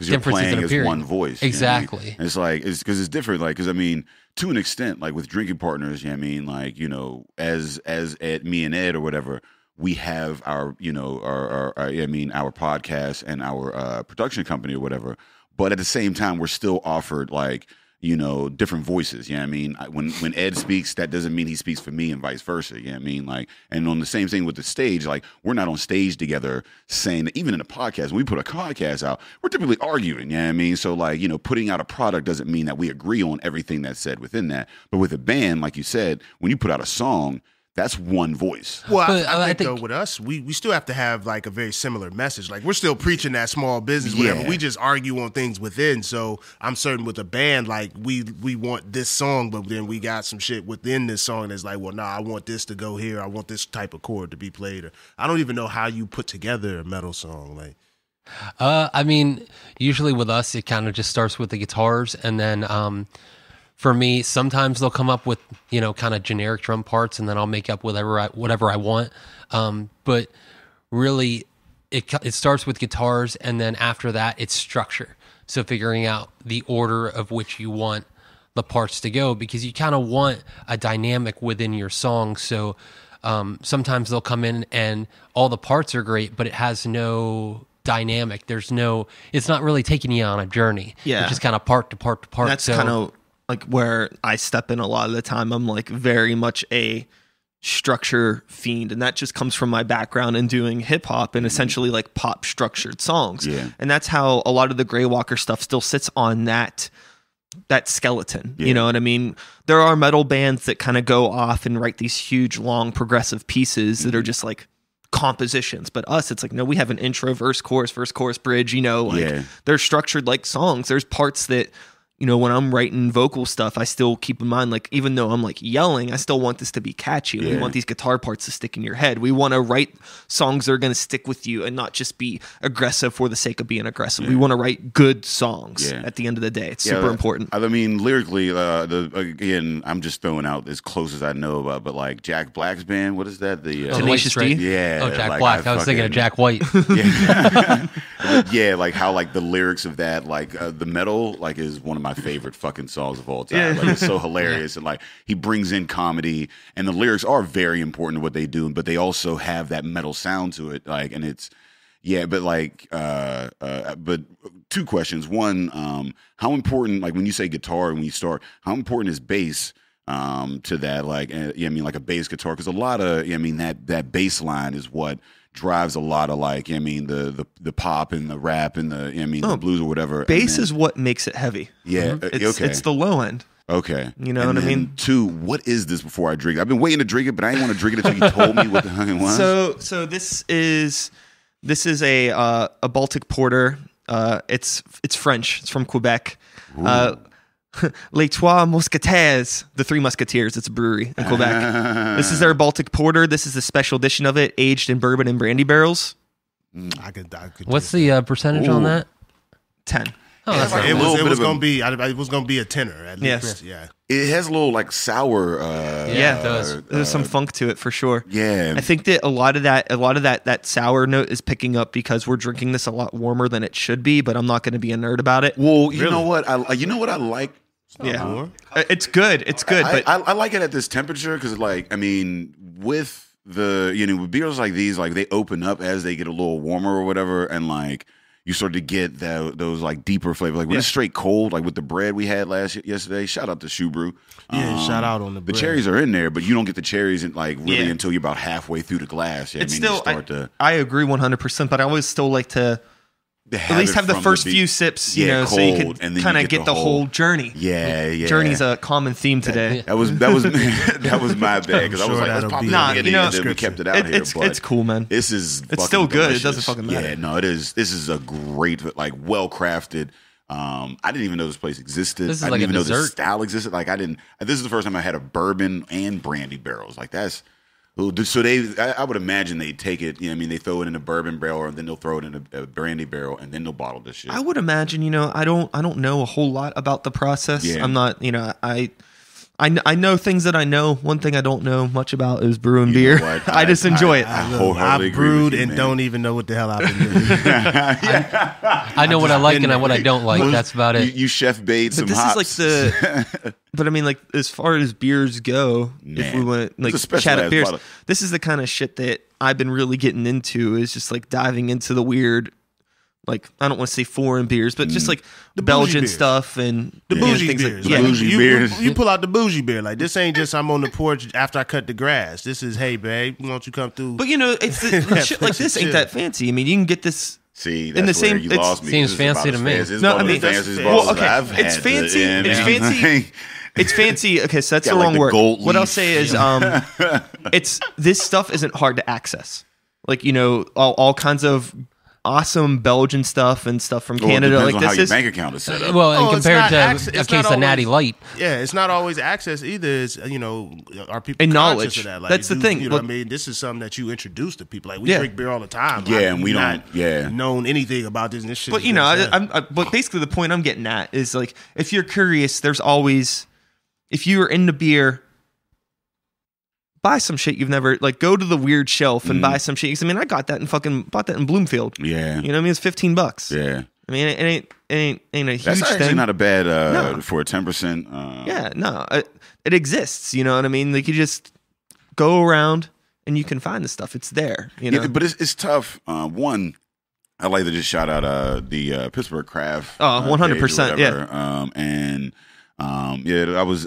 differences in appearance. One voice. Exactly. It's like because it's different. Like because to an extent, like with drinking partners, as Ed, me and Ed or whatever, we have our our podcast and our production company or whatever. But at the same time, we're still offered like different voices. You know what I mean? When Ed speaks, that doesn't mean he speaks for me and vice versa. You know what I mean? Like, and on the same thing with the stage, like we're not on stage together saying that. Even in a podcast, when we put a podcast out, we're typically arguing. You know what I mean? So like, putting out a product doesn't mean that we agree on everything that's said within that. But with a band, like you said, when you put out a song, that's one voice. Well, I think though with us, we still have to have like a very similar message. Like we're still preaching that small business, whatever. We just argue on things within. So I'm certain with a band, like we want this song, but then we got some shit within this song that's like, well, nah, I want this to go here. I want this type of chord to be played. Or, I don't even know how you put together a metal song. Like, I mean, usually with us, it kind of just starts with the guitars, and then for me, sometimes they'll come up with, kind of generic drum parts, and then I'll make up whatever I want. But really, it starts with guitars, and then after that, it's structure. So figuring out the order of which you want the parts to go, because you kind of want a dynamic within your song. So sometimes they'll come in and all the parts are great, but it has no dynamic. It's not really taking you on a journey. Yeah. It's just kind of part to part to part. That's kind of like where I step in a lot of the time. I'm like very much a structure fiend, and that just comes from my background in doing hip hop and essentially like pop structured songs. Yeah. And that's how a lot of the Greywalker stuff still sits on that skeleton. Yeah. You know what I mean? There are metal bands that kind of go off and write these huge, long, progressive pieces that are just like compositions. But us, it's like, no, we have an intro, verse, chorus, bridge. They're structured like songs. There's parts that, when I'm writing vocal stuff, I still keep in mind, like, even though I'm like yelling, I still want this to be catchy. Yeah. We want these guitar parts to stick in your head. We want to write songs that are going to stick with you and not just be aggressive for the sake of being aggressive. Yeah. We want to write good songs at the end of the day. It's super important. I mean, lyrically, again, I'm just throwing out as close as I know about, but like Jack Black's band, what is that? The Tenacious D? Yeah. Oh, Jack Black. I was thinking of Jack White. Yeah, like how like the lyrics of that, like the metal, like is one of my favorite fucking songs of all time. Yeah. Like it's so hilarious, and like he brings in comedy, and the lyrics are very important to what they do, but they also have that metal sound to it. Like, and it's but two questions. One, how important, like when you say guitar and when you start, how important is bass to that? Like, like a bass guitar, because a lot of, that bass line is what drives a lot of the pop and the rap and the blues or whatever. Bass is what makes it heavy. Yeah. It's the low end. Okay. You know what I mean? Two, what is this before I drink it? I've been waiting to drink it, but I didn't want to drink it until you told me what the hell it was. So this is a Baltic porter. It's French. It's from Quebec. Les Trois Mousquetaires, the Three Musketeers. It's a brewery in Quebec. This is their Baltic porter. This is a special edition of it, aged in bourbon and brandy barrels. I could What's the percentage on that? 10. Oh, that's it was going to be a tenner at least. Yeah. It has a little like sour. It does. There's some funk to it for sure. Yeah. I think that a lot of that sour note is picking up because we're drinking this a lot warmer than it should be. But I'm not going to be a nerd about it. Well, you know what I like. Yeah, it's good. It's good, but I like it at this temperature because, like, I mean, with with beers like these, like they open up as they get a little warmer or whatever, and like you start to get those like deeper flavor. Like when it's straight cold, like with the bread we had yesterday. Shout out to Shoe Brew. Yeah, shout out on the bread. The cherries are in there, but you don't get the cherries until you're about halfway through the glass. It's still. I agree 100%, but I always still like to. At least have the first few sips, cold, so you can kind of get the whole journey. Yeah. Journey's a common theme today. That was my bad because I was like, let's pop it in, and then we kept it out here. It's cool, man. It's still good. Delicious. It doesn't fucking matter. Yeah, no, it is. This is a great, like, well crafted. I didn't even know this place existed. This is I like didn't even a know dessert. this style existed. Like This is the first time I had a bourbon and brandy barrels. Like that's. So I would imagine they take it, they throw it in a bourbon barrel, and then they'll throw it in a brandy barrel, and then they'll bottle this shit. I would imagine, I don't know a whole lot about the process. Yeah. I'm not, I know things that I know. One thing I don't know much about is brewing beer. I just enjoy it. I brewed and don't even know what the hell I've been doing. I know what I like and what I don't like. That's about it. You chef bait some hops. This is like but I mean, like, as far as beers go, if we went like chat up beers, this is the kind of shit that I've been really getting into, is just like diving into the weird like, I don't want to say foreign beers, but just like the Belgian beers. stuff and The bougie things beers. like, Bougie beers. You pull out the bougie beer. Like, this ain't just I'm on the porch after I cut the grass. This is, hey, babe, why don't you come through? But it's the shit like this ain't that fancy. I mean, you can get this. See, that's in the where same, you lost me. seems This is about fancy as to me. fancy as No, one I of the mean, fanciest well, bosses okay, I've it's had. fancy. Yeah, It's man. fancy. It's fancy. Okay, so that's Got the like wrong the word. gold What I'll leaf. say is, it's this stuff isn't hard to access. Like, all kinds of awesome Belgian stuff and stuff from Well, it Canada. depends Like, on how this your is bank account is set up. Well, and Oh, it's compared not to access- a it's case not of Natty always- Light, Yeah, it's not always access either. It's, are people And conscious knowledge. of that? Like, That's the thing. You know Well- what I mean? This is something that you introduce to people. Like, we Yeah. drink beer all the time. Yeah, Like, and we not don't- yeah. known anything about this. And this shit. But but basically the point I'm getting at is, like, if you're curious, there's always, if you are into beer, buy some shit you've never, like, go to the weird shelf and buy some shit. 'Cause, I mean, I got that and bought that in Bloomfield. Yeah. You know what I mean? It's $15. Yeah. I mean, it ain't a huge That's actually thing. not a bad No. for a 10%. Yeah, no, it exists. You know what I mean? Like, you just go around and you can find the stuff. It's there. You know, Yeah, but it's tough. One, I'd like to just shout out the Pittsburgh Craft. Oh, 100%, page or whatever.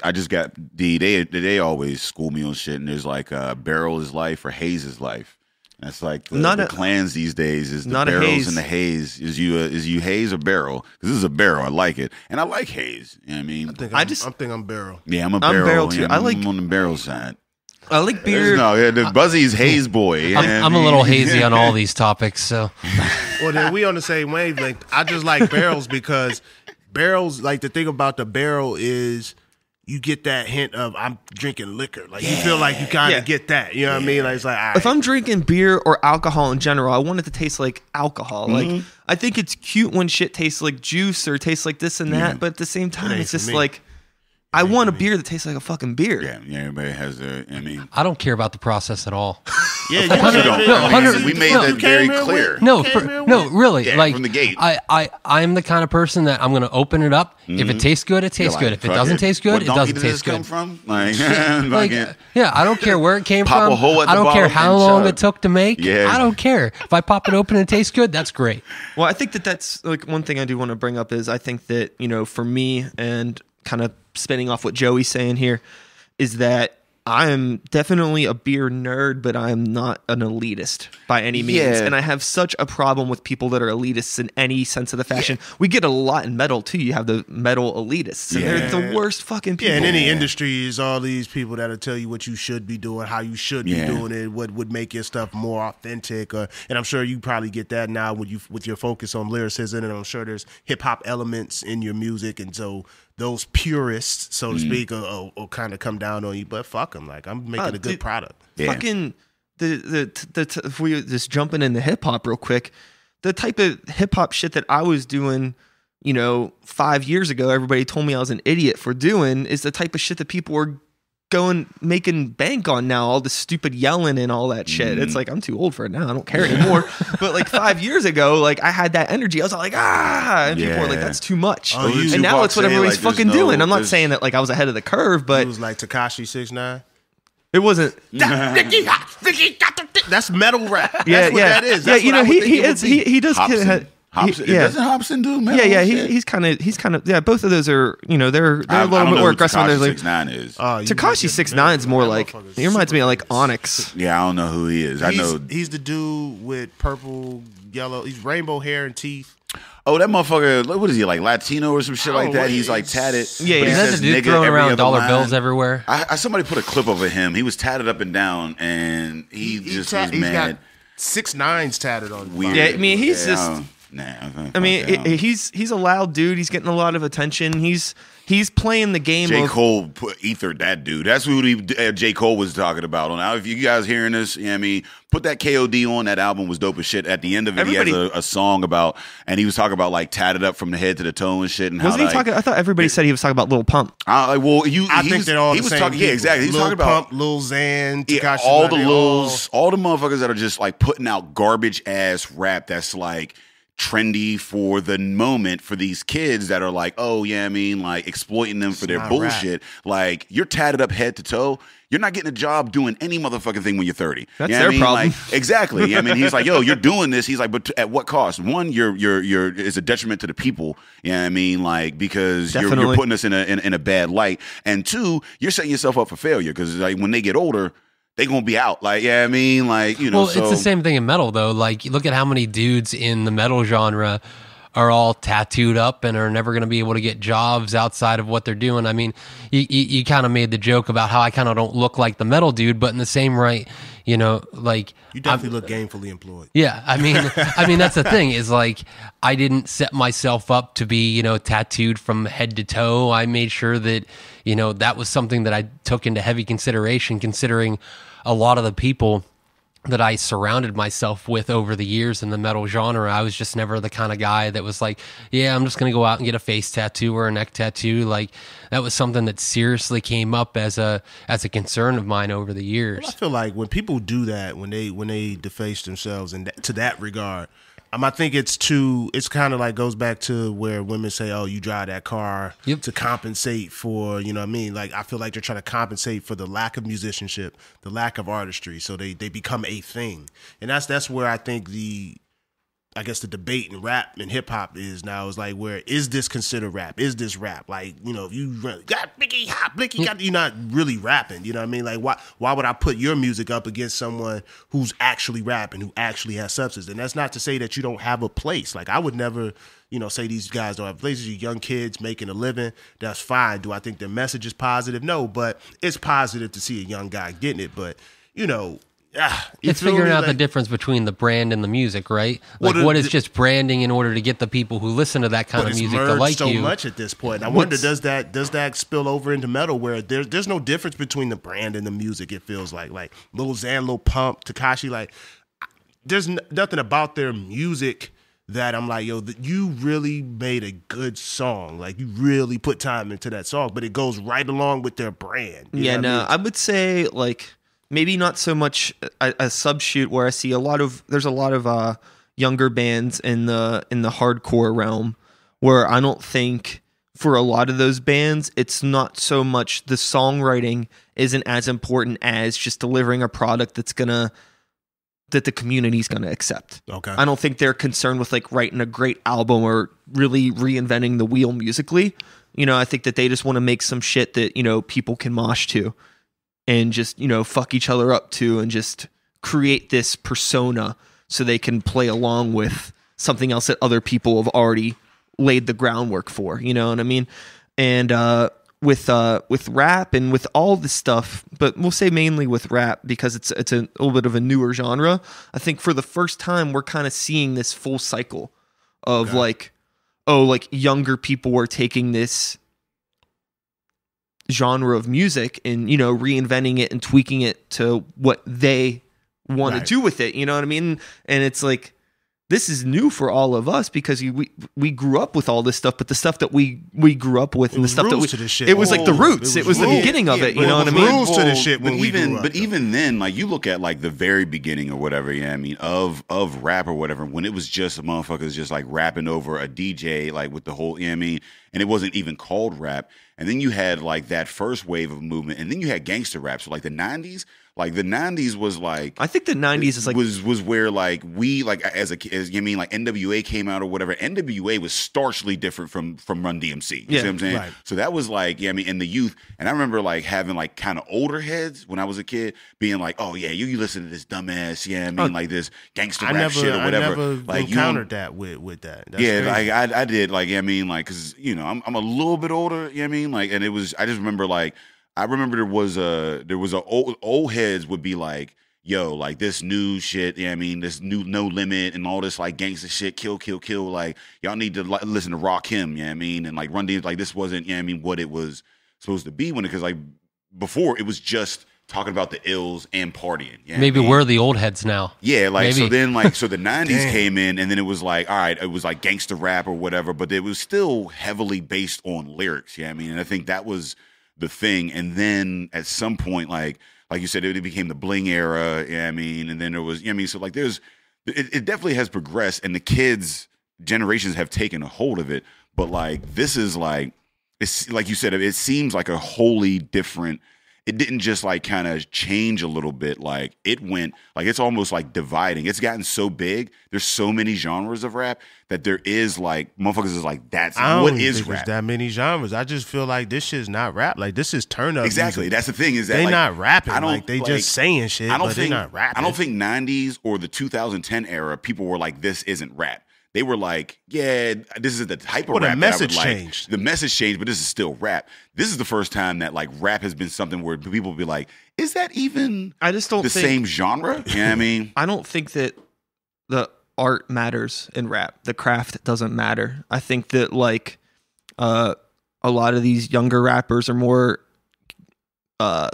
I just got they always school me on shit, and there's like Barrel is Life or Haze is Life. That's like the clans these days is the not a barrels haze. and the haze. Is you haze or barrel? Because this is a barrel. I like it, and I like haze. You know what I mean, I think I'm barrel. yeah, I'm a barrel. barrel too. Yeah, I like- I'm on the barrel side. I like beer. The Buzzy's haze boy. I'm a little hazy on all these topics. So Well, then we on the same wavelength. I just like barrels because barrels, like, the thing about the barrel is you get that hint of I'm drinking liquor. Like, you feel like you kind of Yeah. get that. You know what I mean? Like, it's like, all right. If I'm drinking beer or alcohol in general, I want it to taste like alcohol. Like, I think it's cute when shit tastes like juice or tastes like this and that, but at the same time, ain't it's for just me. like, I want a beer that tastes like a fucking beer. Yeah, everybody has their. I mean, I don't care about the process at all. yeah, you you don't. No, We made no. that very Came here clear. with- No, Came here no, with- really. Yeah, like from the gate. I'm the kind of person that I'm going to open it up. If it tastes good, it tastes You're good. like, If it fuck doesn't taste good, What it donkey doesn't did this taste come good. from? Like, Like, fucking- yeah, I don't care where it came Pop from. a hole at I the don't care bottom how and long chug. it took to make. Yeah. I don't care. If I pop it open and it tastes good, that's great. Well, I think that's like one thing I do want to bring up is I think that, for me, and kind of spinning off what Joey's saying here, is that I'm definitely a beer nerd, but I'm not an elitist by any means. Yeah. And I have such a problem with people that are elitists in any sense of the fashion. We get a lot in metal too. You have the metal elitists, and they're the worst fucking people. Yeah, in any industry is all these people that'll tell you what you should be doing, how you should be doing it, what would make your stuff more authentic. And I'm sure you probably get that now with your focus on lyricism, and I'm sure there's hip hop elements in your music, and so those purists, so to speak, will kind of come down on you. But fuck them, like, I'm making a good dude, product. Yeah. Fucking if we just jumping into hip hop real quick, the type of hip hop shit that I was doing, 5 years ago, everybody told me I was an idiot for doing, is the type of shit that people were making bank on now, all the stupid yelling and all that shit. It's like, I'm too old for it now. I don't care anymore. But like 5 years ago, like, I had that energy. I was all like, and people were like, that's too much. Oh, you- and now Tupac it's what saying, everybody's like, fucking there's no- doing. I'm not there's- saying that like I was ahead of the curve, but It was like Tekashi 6ix9ine. it wasn't. That's metal rap. That's Yeah, what yeah, that is. yeah. That's what I would think it would be. He does. Hobson. Hobson, Doesn't Hobson do metal? yeah. shit? He's kind of. Yeah, both of those are. They're I a don't little bit know more who aggressive. Tekashi They're like 6ix9ine is. Tekashi 6ix9ine's more like. He reminds me of like Onyx. Yeah, I don't know who he is. I know. He's the dude with purple, yellow. He's rainbow hair and teeth. Oh, that motherfucker. What is he, like Latino or some shit like that? He's like tatted. Yeah, but he yeah. Is that says the dude nigga throwing every around other dollar line. bills everywhere? Somebody put a clip of him. He was tatted up and down, and he just was He's mad. got 6ix9ines tatted on. Weird. Yeah, I mean, he's just. I mean, he's a loud dude. He's getting a lot of attention. He's playing the game. J. of, Cole ethered that dude. That's who J. Cole was talking about. Now, if you guys hearing this, I mean, put that KOD on. That album was dope as shit. At the end of it, he has a song about, and he was talking about like tatted up from the head to the toe and shit. And wasn't he talking? I thought everybody said he was talking about Lil Pump. I think they're all the same talking. Yeah, people. exactly. He's Lil talking about Pump, Lil Xan, yeah, Tekashi. all the Lils, all the motherfuckers that are just like putting out garbage ass rap that's like trendy for the moment for these kids that are like, oh yeah, I mean, like exploiting them for their bullshit. Like, you're tatted up head to toe. You're not getting a job doing any motherfucking thing when you're 30. That's their problem. Like, exactly. I mean, he's like, yo, you're doing this. He's like, but at what cost? One, you're it's a detriment to the people. Yeah, I mean, like, because you're putting us in a bad light. And two, you're setting yourself up for failure because like when they get older, they gonna be out. Like, yeah, I mean, like, you know. Well, it's the same thing in metal though. Like, look at how many dudes in the metal genre are all tattooed up and are never going to be able to get jobs outside of what they're doing. I mean, you kind of made the joke about how I kind of don't look like the metal dude, but in the same right, you know, like you definitely look gainfully employed. Yeah, I mean that's the thing is like I didn't set myself up to be, you know, tattooed from head to toe. I made sure that, you know, that was something that I took into heavy consideration, considering a lot of the people that I surrounded myself with over the years in the metal genre. I was just never the kind of guy that was like, yeah, I'm just going to go out and get a face tattoo or a neck tattoo. Like, that was something that seriously came up as a concern of mine over the years. Well, I feel like when people do that, when they deface themselves and to that regard, I think it's kind of like goes back to where women say, oh, you drive that car to compensate for, you know what I mean? Like, I feel like they're trying to compensate for the lack of musicianship, the lack of artistry. So they become a thing. And that's where I think the debate in rap and hip hop is now is like, where is this considered rap? Is this rap? Like, you know, if you got Blicky hop, Blicky got, you're not really rapping. You know what I mean? Like, why would I put your music up against someone who's actually rapping, who actually has substance? And that's not to say that you don't have a place. Like, I would never, you know, say these guys don't have places. You young kids making a living, that's fine. Do I think their message is positive? No, but it's positive to see a young guy getting it. But, you know, it's figuring out the difference between the brand and the music, right? Like, what is just branding in order to get the people who listen to that kind of music to like you? So much at this point. I wonder, does that spill over into metal where there's no difference between the brand and the music? It feels like Lil Xan, Lil Pump, Tekashi, like there's nothing about their music that I'm like, yo, you really made a good song. Like, you really put time into that song, but it goes right along with their brand. Yeah, no, I would say like, maybe not so much a subshoot where I see there's a lot of younger bands in the hardcore realm where I don't think for a lot of those bands it's not so much the songwriting isn't as important as just delivering a product that the community's gonna accept. Okay. I don't think they're concerned with like writing a great album or really reinventing the wheel musically. You know, I think that they just want to make some shit that, you know, people can mosh to. And just, you know, fuck each other up to, and just create this persona so they can play along with something else that other people have already laid the groundwork for. You know what I mean? And with rap and with all this stuff, but we'll say mainly with rap because it's a little bit of a newer genre. I think for the first time we're kind of seeing this full cycle of like younger people are taking this genre of music and, you know, reinventing it and tweaking it to what they want to do with it. You know what I mean? And it's like, this is new for all of us because we grew up with all this stuff, but the stuff that we grew up with and the stuff that it was like the roots. It was the beginning of it. You know what I mean? Rules to this shit. But even then, like, you look at like the very beginning or whatever. Yeah, I mean, of rap or whatever, when it was just motherfuckers just like rapping over a DJ, like with the whole, you know what I mean, and it wasn't even called rap. And then you had like that first wave of movement, and then you had gangster rap. So like the 90s. Like the 90s was like, I think the 90s is like was where like we like as you mean like NWA came out or whatever. NWA was starkly different from Run DMC. You see what I'm saying? Right. So that was like, yeah, I mean, in the youth, and I remember like having like kind of older heads when I was a kid being like, oh yeah, you listen to this dumbass, yeah, I mean, like this gangster rap shit or whatever. I never like encountered that with that. That's yeah, crazy. Like I did, like, I mean, like, cause you know I'm a little bit older, you know what I mean, like, and it was, I just remember like. I remember there was a old heads would be like, yo, like this new shit, yeah, I mean, this new No Limit and all this like gangster shit, kill, like y'all need to listen to Rakim, yeah, I mean, and like Run DMC, like this wasn't, yeah, I mean, what it was supposed to be because like before it was just talking about the ills and partying. Yeah, maybe we're the old heads now. Yeah, like maybe. So then like so the 90s came in and then it was like, all right, it was like gangster rap or whatever, but it was still heavily based on lyrics, yeah, I mean, and I think that was the thing. And then at some point, like you said, it became the bling era. Yeah, I mean, and then there was, I mean, so like it definitely has progressed, and the kids generations have taken a hold of it, but like this is like, it's like you said, it seems like a wholly different. It didn't just like kind of change a little bit. Like it went, like it's almost like dividing. It's gotten so big. There's so many genres of rap that there is like, motherfuckers is like, that's what is rap. There's that many genres. I just feel like this shit's not rap. Like this is turn up. Exactly. music. That's the thing is that they like, not rapping. I don't, like they like, just saying shit, but they not rapping. I don't think 90s or the 2010 era, people were like, this isn't rap. They were like, yeah, this is the type of rap. The message that I would changed. Like. The message changed, but this is still rap. This is the first time that like rap has been something where people will be like, is that even I just don't the think, same genre? You know what I mean? I don't think that the art matters in rap. The craft doesn't matter. I think that like a lot of these younger rappers are more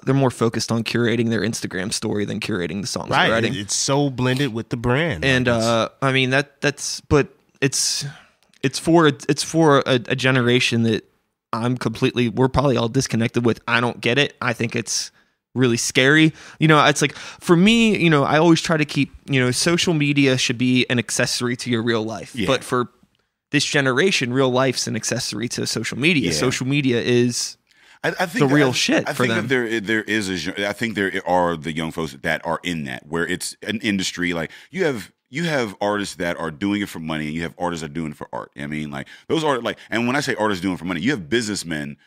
they're more focused on curating their Instagram story than curating the songs they're writing. It's so blended with the brand. And I mean that's but it's for a generation that we're probably all disconnected with. I don't get it. I think it's really scary. You know, it's like for me, you know, I always try to keep, you know, social media should be an accessory to your real life. Yeah. But for this generation, real life's an accessory to social media. Yeah. Social media is I think the real shit for them. I think there are the young folks that are in that where it's an industry. Like you have artists that are doing it for money, and you have artists that are doing it for art. I mean, like those are like, and when I say artists doing it for money, you have businessmen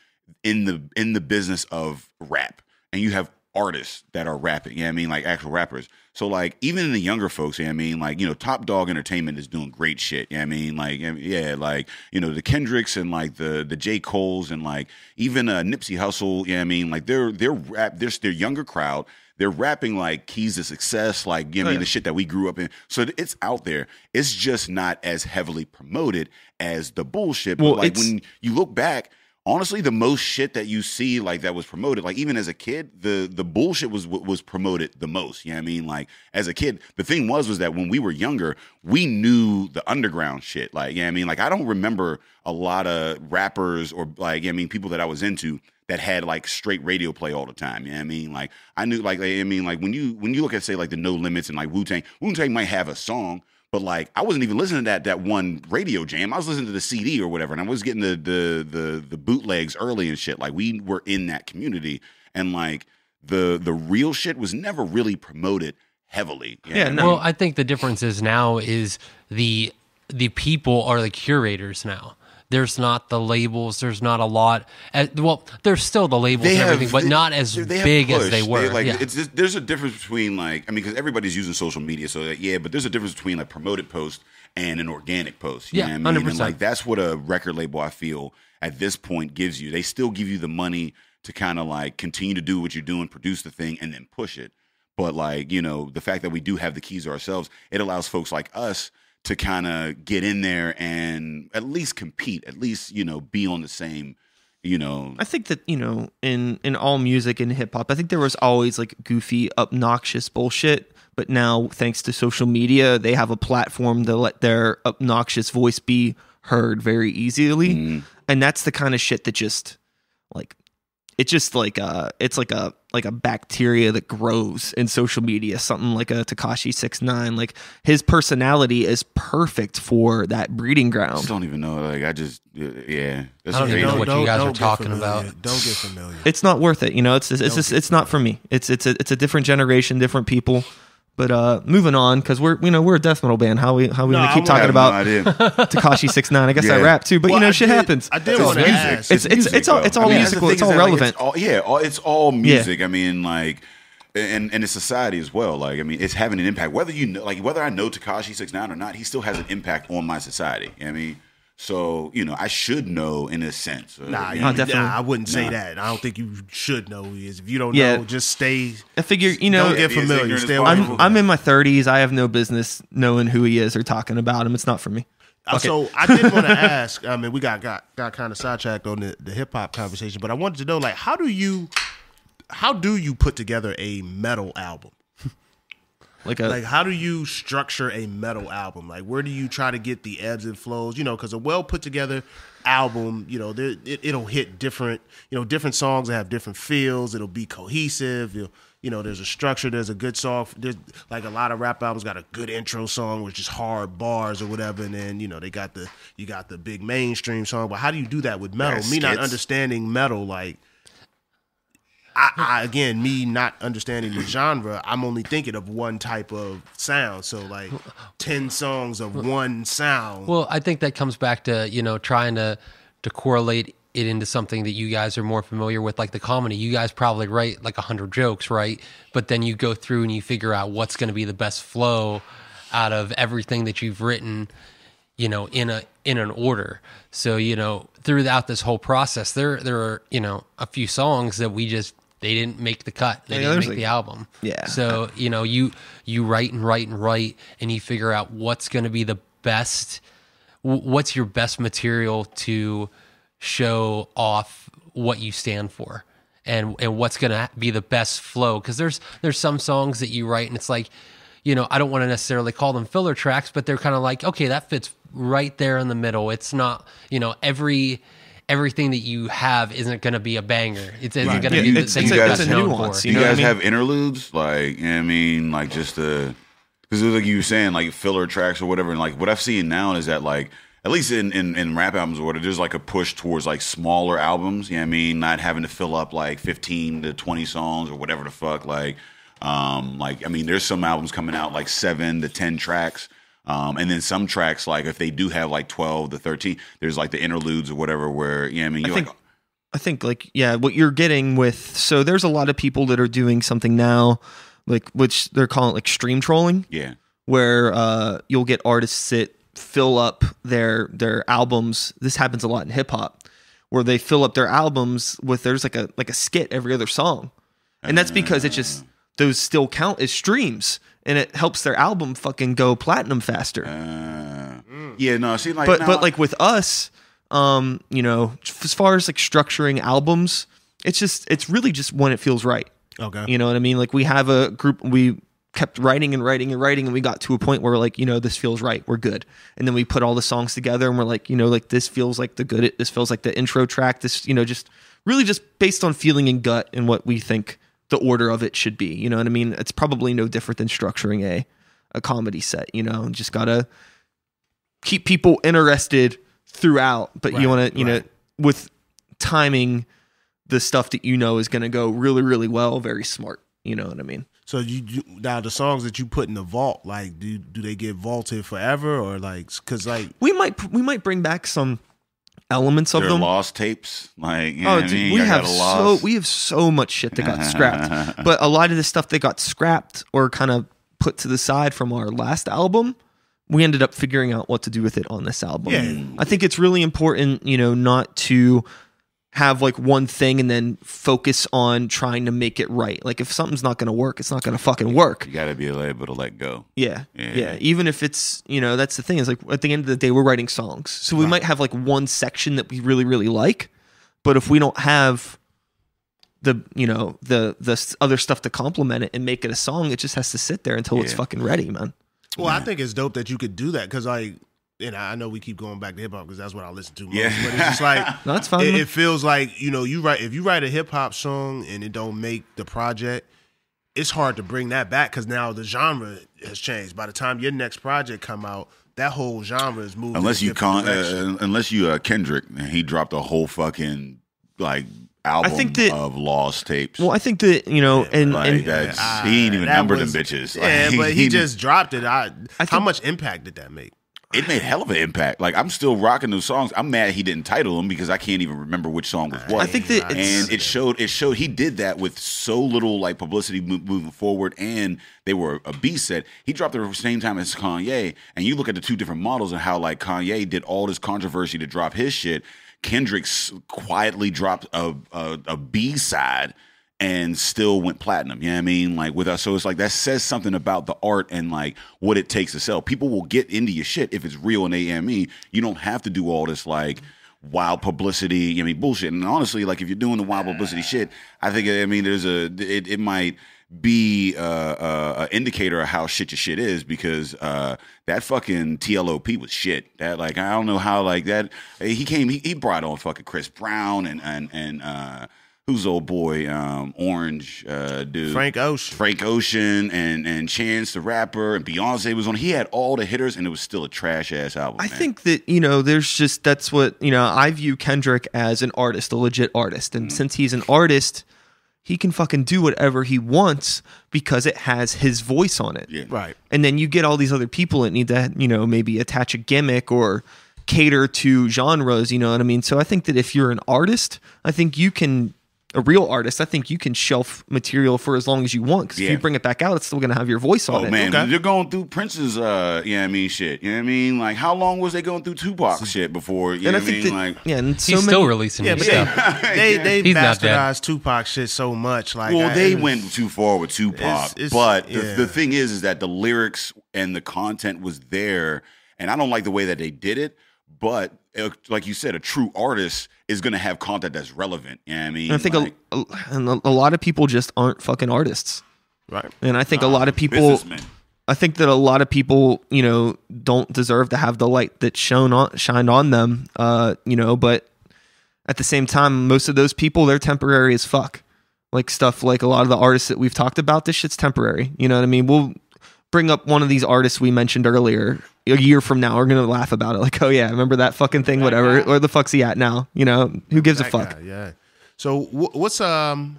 in the business of rap, and you have artists that are rapping. You know what I mean? Like actual rappers. So like even in the younger folks, you know what I mean? Like, you know, Top Dog Entertainment is doing great shit. You know what I mean? Like, yeah, like, you know, the Kendricks and like the J. Coles and like even Nipsey Hussle, you know what I mean? Like they're their younger crowd. They're rapping like keys to success, like, you know what I mean, the shit that we grew up in. So it's out there. It's just not as heavily promoted as the bullshit. But like when you look back, honestly, the most shit that you see like that was promoted, like even as a kid, the bullshit was promoted the most. You know what I mean? Like as a kid, the thing was that when we were younger, we knew the underground shit. Like, you know what I mean? Like I don't remember a lot of rappers or like, you know what I mean, people that I was into that had like straight radio play all the time. You know what I mean? Like I knew like, I mean, like when you look at say like the No Limits and like Wu-Tang might have a song, but like I wasn't even listening to that one radio jam. I was listening to the CD or whatever, and I was getting the bootlegs early and shit. Like we were in that community, and like the real shit was never really promoted heavily. Yeah, no. Well, I think the difference is now is the people are the curators now. There's not the labels. There's not a lot. Well, there's still the labels and everything, but not as big as they were. There's a difference between like, I mean, because everybody's using social media, so like, yeah, but there's a difference between like promoted post and an organic post. You know what I mean? 100%. And like that's what a record label, I feel, at this point gives you. They still give you the money to kind of like continue to do what you're doing, produce the thing, and then push it. But like, you know, the fact that we do have the keys ourselves, it allows folks like us to kind of get in there and at least compete, at least, you know, be on the same, you know. I think that, you know, in all music and hip hop, I think there was always like goofy, obnoxious bullshit. But now, thanks to social media, they have a platform to let their obnoxious voice be heard very easily. Mm. And that's the kind of shit that just like, it's just like it's like a bacteria that grows in social media, something like a Tekashi 6ix9ine. Like his personality is perfect for that breeding ground. I just don't even know. Like That's I don't even know what you guys are talking about. Don't get familiar. It's not worth it. You know, it's not for me. It's a different generation, different people. But moving on, because we're a death metal band. How we gonna keep talking about Tekashi 6ix9ine? I guess I rap too, but you know, shit happens. I did want to ask. It's all musical. It's all relevant. It's all music. I mean, like, and it's society as well. Like, I mean, it's having an impact. Whether you know, like, whether I know Tekashi 6ix9ine or not, he still has an impact on my society. You know what I mean. So, you know, I should know in a sense. Definitely. I wouldn't say that. I don't think you should know who he is. If you don't know, just stay. I figure, you know, don't get familiar. Stay away from I'm in my 30s. I have no business knowing who he is or talking about him. It's not for me. So I did want to ask. I mean, we got kind of sidetracked on the hip hop conversation, but I wanted to know, like, how do you put together a metal album? Like how do you structure a metal album? Like where do you try to get the ebbs and flows? You know, because a well put together album, you know, it'll hit different, you know, different songs that have different feels. It'll be cohesive. there's a structure, there's a good song. There's like a lot of rap albums got a good intro song, which is hard bars or whatever, and then you got the big mainstream song. But how do you do that with metal? Me not understanding metal, like I again, me not understanding the genre, I'm only thinking of one type of sound. So like 10 songs of one sound. Well, I think that comes back to trying to correlate it into something that you guys are more familiar with, like the comedy. You guys probably write like 100 jokes, right? But then you go through and you figure out what's going to be the best flow out of everything that you've written, in an order. So, throughout this whole process, there are, a few songs that they didn't make the cut. They didn't make the album. Yeah. So, you write and write and write, and you figure out what's going to be the best, what's your best material to show off what you stand for, and what's going to be the best flow. Because there's some songs that you write and it's like, I don't want to necessarily call them filler tracks, but they're kind of like, okay, that fits right there in the middle. It's not, everything that you have isn't going to be a banger. It isn't going to be the thing you're best known for. Do you guys have interludes? Like, like just because like you were saying, like filler tracks or whatever. And like what I've seen now is that like, at least in rap albums or whatever, there's like a push towards like smaller albums. Not having to fill up like 15 to 20 songs or whatever the fuck. There's some albums coming out like 7 to 10 tracks. And then some tracks, like if they do have like 12 to 13, there's like the interludes or whatever where, I think what you're getting with, so there's a lot of people that are doing something now, like, which they're calling like stream trolling. Yeah. Where you'll get artists that fill up their albums. This happens a lot in hip hop, where they fill up their albums with, there's like a skit every other song. And that's because it just, those still count as streams, and it helps their album fucking go platinum faster. But like with us, as far as like structuring albums, it's really just when it feels right. Okay. You know what I mean? Like we have a group, we kept writing and writing and writing, and we got to a point where we're like, this feels right, we're good. And then we put all the songs together and we're like, like this feels like this feels like the intro track, this, just really just based on feeling and gut and what we think the order of it should be. You know what I mean? It's probably no different than structuring a comedy set, just gotta keep people interested throughout, but you want to, with timing the stuff that is going to go really, really well, very smart. You know what I mean? So now the songs that you put in the vault, like do they get vaulted forever, or like, because like we might bring back some elements of them. Lost tapes, like we have so much shit that got scrapped, but a lot of the stuff that got scrapped or kind of put to the side from our last album, we ended up figuring out what to do with it on this album. Yeah. I think it's really important, not to have like one thing and then focus on trying to make it right. Like if something's not going to work, it's not going to fucking work. You got to be able to let go. Yeah. Even if it's, that's the thing, is like at the end of the day, we're writing songs. So we might have like one section that we really, really like, but if we don't have the other stuff to complement it and make it a song, it just has to sit there until it's fucking ready, man. Well, I think it's dope that you could do that, because like, and I know we keep going back to hip hop because that's what I listen to most. Yeah. But it's just like no, that's fine. It feels like if you write a hip hop song and it don't make the project, it's hard to bring that back because now the genre has changed. By the time your next project come out, that whole genre is moving. Unless you Kendrick, he dropped a whole fucking like album of lost tapes. Well, I think that he ain't even numbered them bitches. Yeah, but he just dropped it. How much impact did that make? It made hell of an impact. Like I'm still rocking those songs. I'm mad he didn't title them because I can't even remember which song was what. I think that it showed he did that with so little like publicity moving forward, and they were a B set. He dropped it at the same time as Kanye, and you look at the two different models and how like Kanye did all this controversy to drop his shit. Kendrick quietly dropped a B side and still went platinum. You know what I mean? Like with us. So it's like that says something about the art and like what it takes to sell. People will get into your shit if it's real and AME. You don't have to do all this like wild publicity, bullshit. And honestly, like if you're doing the wild publicity shit, I think there's it might be a indicator of how shit your shit is, because that fucking TLOP was shit. That like I don't know how like that he brought on fucking Chris Brown and who's old boy, Orange dude, Frank Ocean, and Chance the Rapper, and Beyonce was on. He had all the hitters, and it was still a trash ass album. I think that there's just that's what I view Kendrick as an artist, a legit artist, and since he's an artist, he can fucking do whatever he wants because it has his voice on it. Yeah. Right. And then you get all these other people that need to maybe attach a gimmick or cater to genres. You know what I mean? So I think that if you're an artist, I think you can. A real artist, I think you can shelf material for as long as you want. Because if you bring it back out, it's still going to have your voice on it. Oh, man. They're going through Prince's, shit. You know what I mean? Like, how long was they going through Tupac shit before? You know what I mean? And he's still releasing new stuff. They He's not dead. bastardized Tupac shit so much. Like, they went too far with Tupac. But the thing is that the lyrics and the content was there. And I don't like the way that they did it. But like you said, a true artist is going to have content that's relevant. You know what I mean? And I think a lot of people just aren't fucking artists. Right. And I think a lot of people, businessmen. I think that a lot of people, don't deserve to have the light that shined on them, but at the same time, most of those people, they're temporary as fuck. Like stuff like a lot of the artists that we've talked about, this shit's temporary. You know what I mean? We'll bring up one of these artists we mentioned earlier. A year from now, we're going to laugh about it. Like, oh yeah, remember that fucking thing, whatever. Where the fuck's he at now? Who gives a fuck? Guy, yeah. So what's an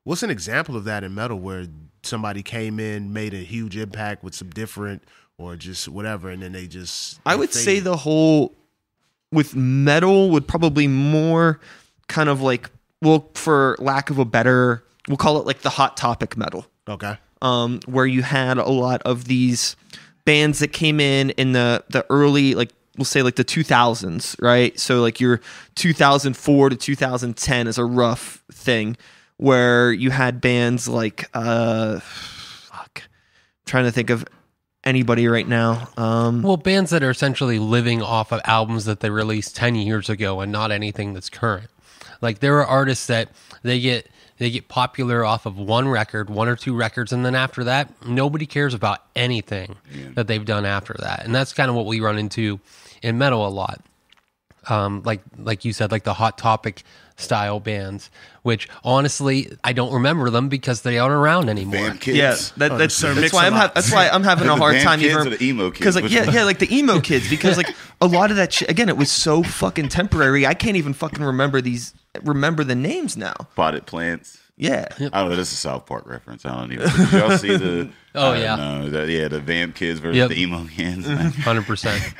example of that in metal where somebody came in, made a huge impact with some different or just whatever, and then they just... I would say the whole... With metal would probably more kind of like, well, for lack of a better... We'll call it like the Hot Topic metal. Okay. Where you had a lot of these bands that came in the early, like we'll say like the 2000s, right? So like your 2004 to 2010 is a rough thing where you had bands like I'm trying to think of anybody right now. Well, bands that are essentially living off of albums that they released 10 years ago and not anything that's current. Like there are artists that they get popular off of one or two records, and then after that, nobody cares about anything that they've done after that. And that's kind of what we run into in metal a lot. Like you said, like the Hot Topic style bands, which honestly I don't remember them because they aren't around anymore. Band kids. Yeah, that's why I'm having a hard time even the emo kids. Because like the emo kids, because like a lot of that shit again, it was so fucking temporary. I can't even fucking remember the names now. Potted Plants. Yeah. I don't know. That's a South Park reference. I don't even. Did y'all see the? Oh yeah. The Vamp Kids versus the emo kids. 100%.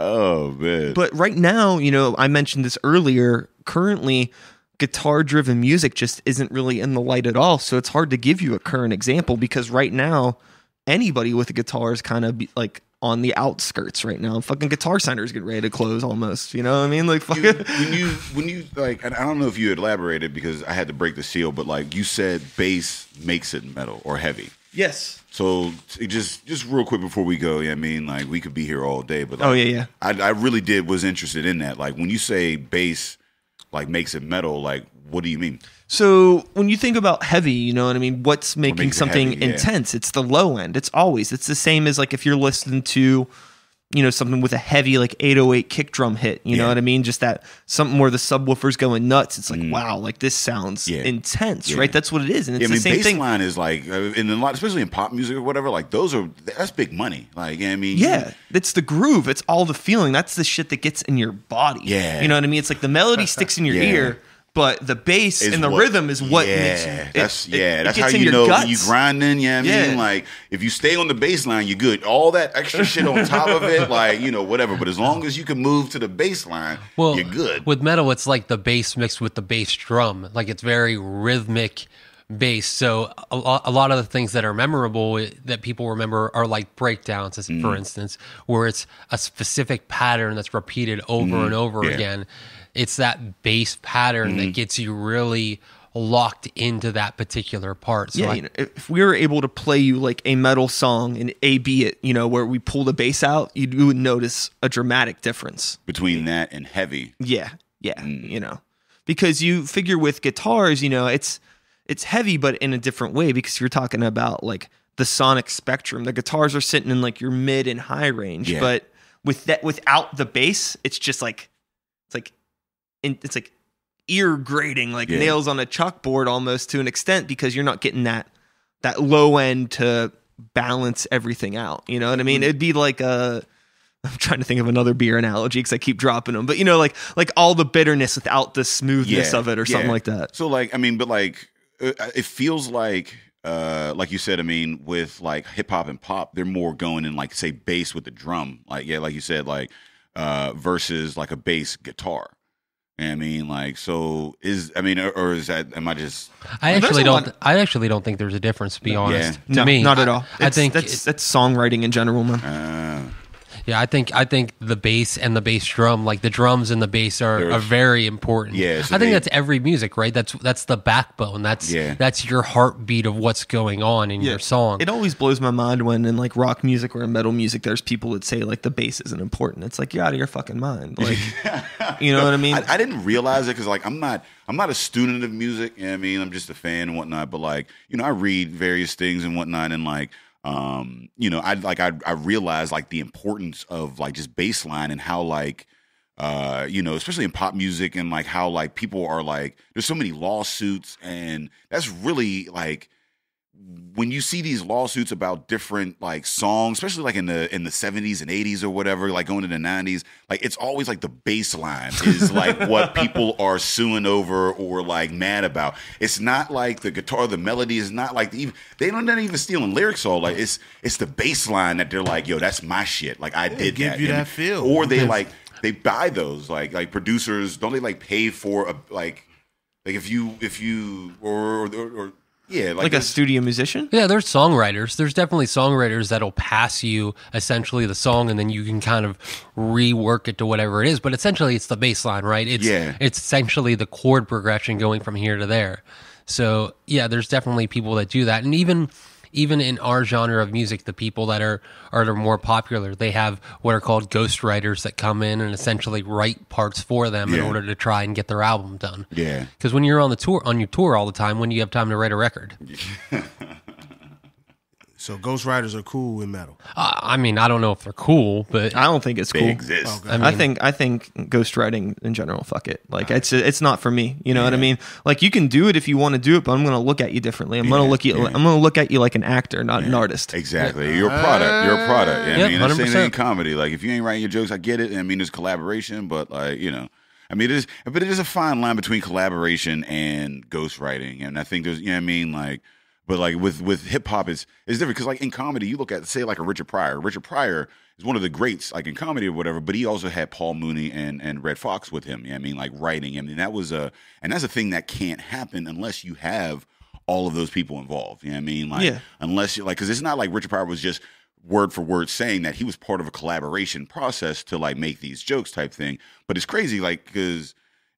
Oh man. But right now, I mentioned this earlier. Currently, guitar-driven music just isn't really in the light at all. So it's hard to give you a current example because right now, anybody with a guitar is kind of like on the outskirts right now. Fucking Guitar Center's getting ready to close almost. You know what I mean? Like fucking when you like, I don't know if you had elaborated because I had to break the seal, but like you said, bass makes it metal or heavy. Yes. So just real quick before we go, I mean, like we could be here all day, but like, I really was interested in that. Like when you say bass, like makes it metal, like what do you mean? So when you think about heavy, you know what I mean? What's making something heavy, intense? It's the low end. It's the same as like if you're listening to, something with a heavy like 808 kick drum hit, you know what I mean? Just that something where the subwoofer's going nuts. It's like, wow, like this sounds intense, right? That's what it is. And it's the same thing. Bass line is like, in a lot, especially in pop music or whatever, like that's big money. Like, I mean. Yeah, it's the groove. It's all the feeling. That's the shit that gets in your body. Yeah. You know what I mean? It's like the melody sticks in your ear. But the bass and the rhythm is what makes it. That's how you know when you grinding. Yeah, I mean, like if you stay on the bass line, you're good. All that extra shit on top of it, like whatever. But as long as you can move to the bass line, you're good. With metal, it's like the bass mixed with the bass drum. Like it's very rhythmic bass. So a lot of the things that are memorable that people remember are like breakdowns, for instance, where it's a specific pattern that's repeated over and over again. It's that bass pattern that gets you really locked into that particular part. So if we were able to play you like a metal song and A-B it, where we pull the bass out, you would notice a dramatic difference. Between that and heavy. Yeah. Because you figure with guitars, it's heavy, but in a different way because you're talking about like the sonic spectrum. The guitars are sitting in like your mid and high range, but with that, without the bass, it's just like, it's like ear grating, like nails on a chalkboard almost to an extent, because you're not getting that low end to balance everything out. You know what I mean? It'd be like I'm trying to think of another beer analogy because I keep dropping them, but like all the bitterness without the smoothness of it or something like that. So like, I mean, but like it feels like you said, I mean, with like hip hop and pop, they're more going in like say bass with the drum, like like you said, like versus like a bass guitar. I mean, like, so or is that? Am I just? I actually don't think there's a difference. To be honest, to me, not at all. I think that's songwriting in general, man. Yeah, I think the bass and the bass drum, like the drums and the bass are very important. Yeah, so I think that's every music, right? That's the backbone. That's your heartbeat of what's going on in your song. It always blows my mind when in like rock music or in metal music, there's people that say like the bass isn't important. It's like, you're out of your fucking mind. Like, you know what I mean? I didn't realize it because like I'm not a student of music. You know what I mean, I'm just a fan and whatnot. But like, I read various things and whatnot, and like. I realized like the importance of like just bass line and how like, especially in pop music and like how like people are like, there's so many lawsuits, and that's really like when you see these lawsuits about different like songs, especially like in the 70s and 80s or whatever, like going into the 90s, like it's always like the bass line is like what people are suing over or like mad about. It's not like the guitar, the melody is not like they're not even stealing lyrics all. Like it's the bass line that they're like, yo, that's my shit. Like I did give that. You that feel. Or they like they buy those like producers, don't they like pay for a like if you or yeah, like a studio musician? Yeah, there's songwriters. There's definitely songwriters that'll pass you essentially the song, and then you can kind of rework it to whatever it is. But essentially, it's the bass line, right? It's essentially the chord progression going from here to there. So, yeah, there's definitely people that do that. And even in our genre of music, the people that are more popular, they have what are called ghostwriters that come in and essentially write parts for them in order to try and get their album done. Yeah. Because when you're on your tour all the time, when do you have time to write a record? So ghostwriters are cool in metal. I mean, I don't know if they're cool, but I don't think it's cool. They exist. Okay. I think ghostwriting in general, fuck it. Like it's not for me. You know what I mean? Like you can do it if you want to do it, but I'm gonna look at you differently. I'm gonna look at you like an actor, not an artist. Exactly. You're a product. You're a product. I mean, the same 100%. thing in comedy. Like if you ain't writing your jokes, I get it. I me's collaboration, but like I mean, it is a fine line between collaboration and ghostwriting, and I think there's like. But like with hip hop, it's different because like in comedy, you look at say like a Richard Pryor. Richard Pryor is one of the greats like in comedy or whatever. But he also had Paul Mooney and Red Fox with him. Like writing him, and that's a thing that can't happen unless you have all of those people involved. Unless you like, because it's not like Richard Pryor was just word for word saying that. He was part of a collaboration process to like make these jokes type thing. But it's crazy like because.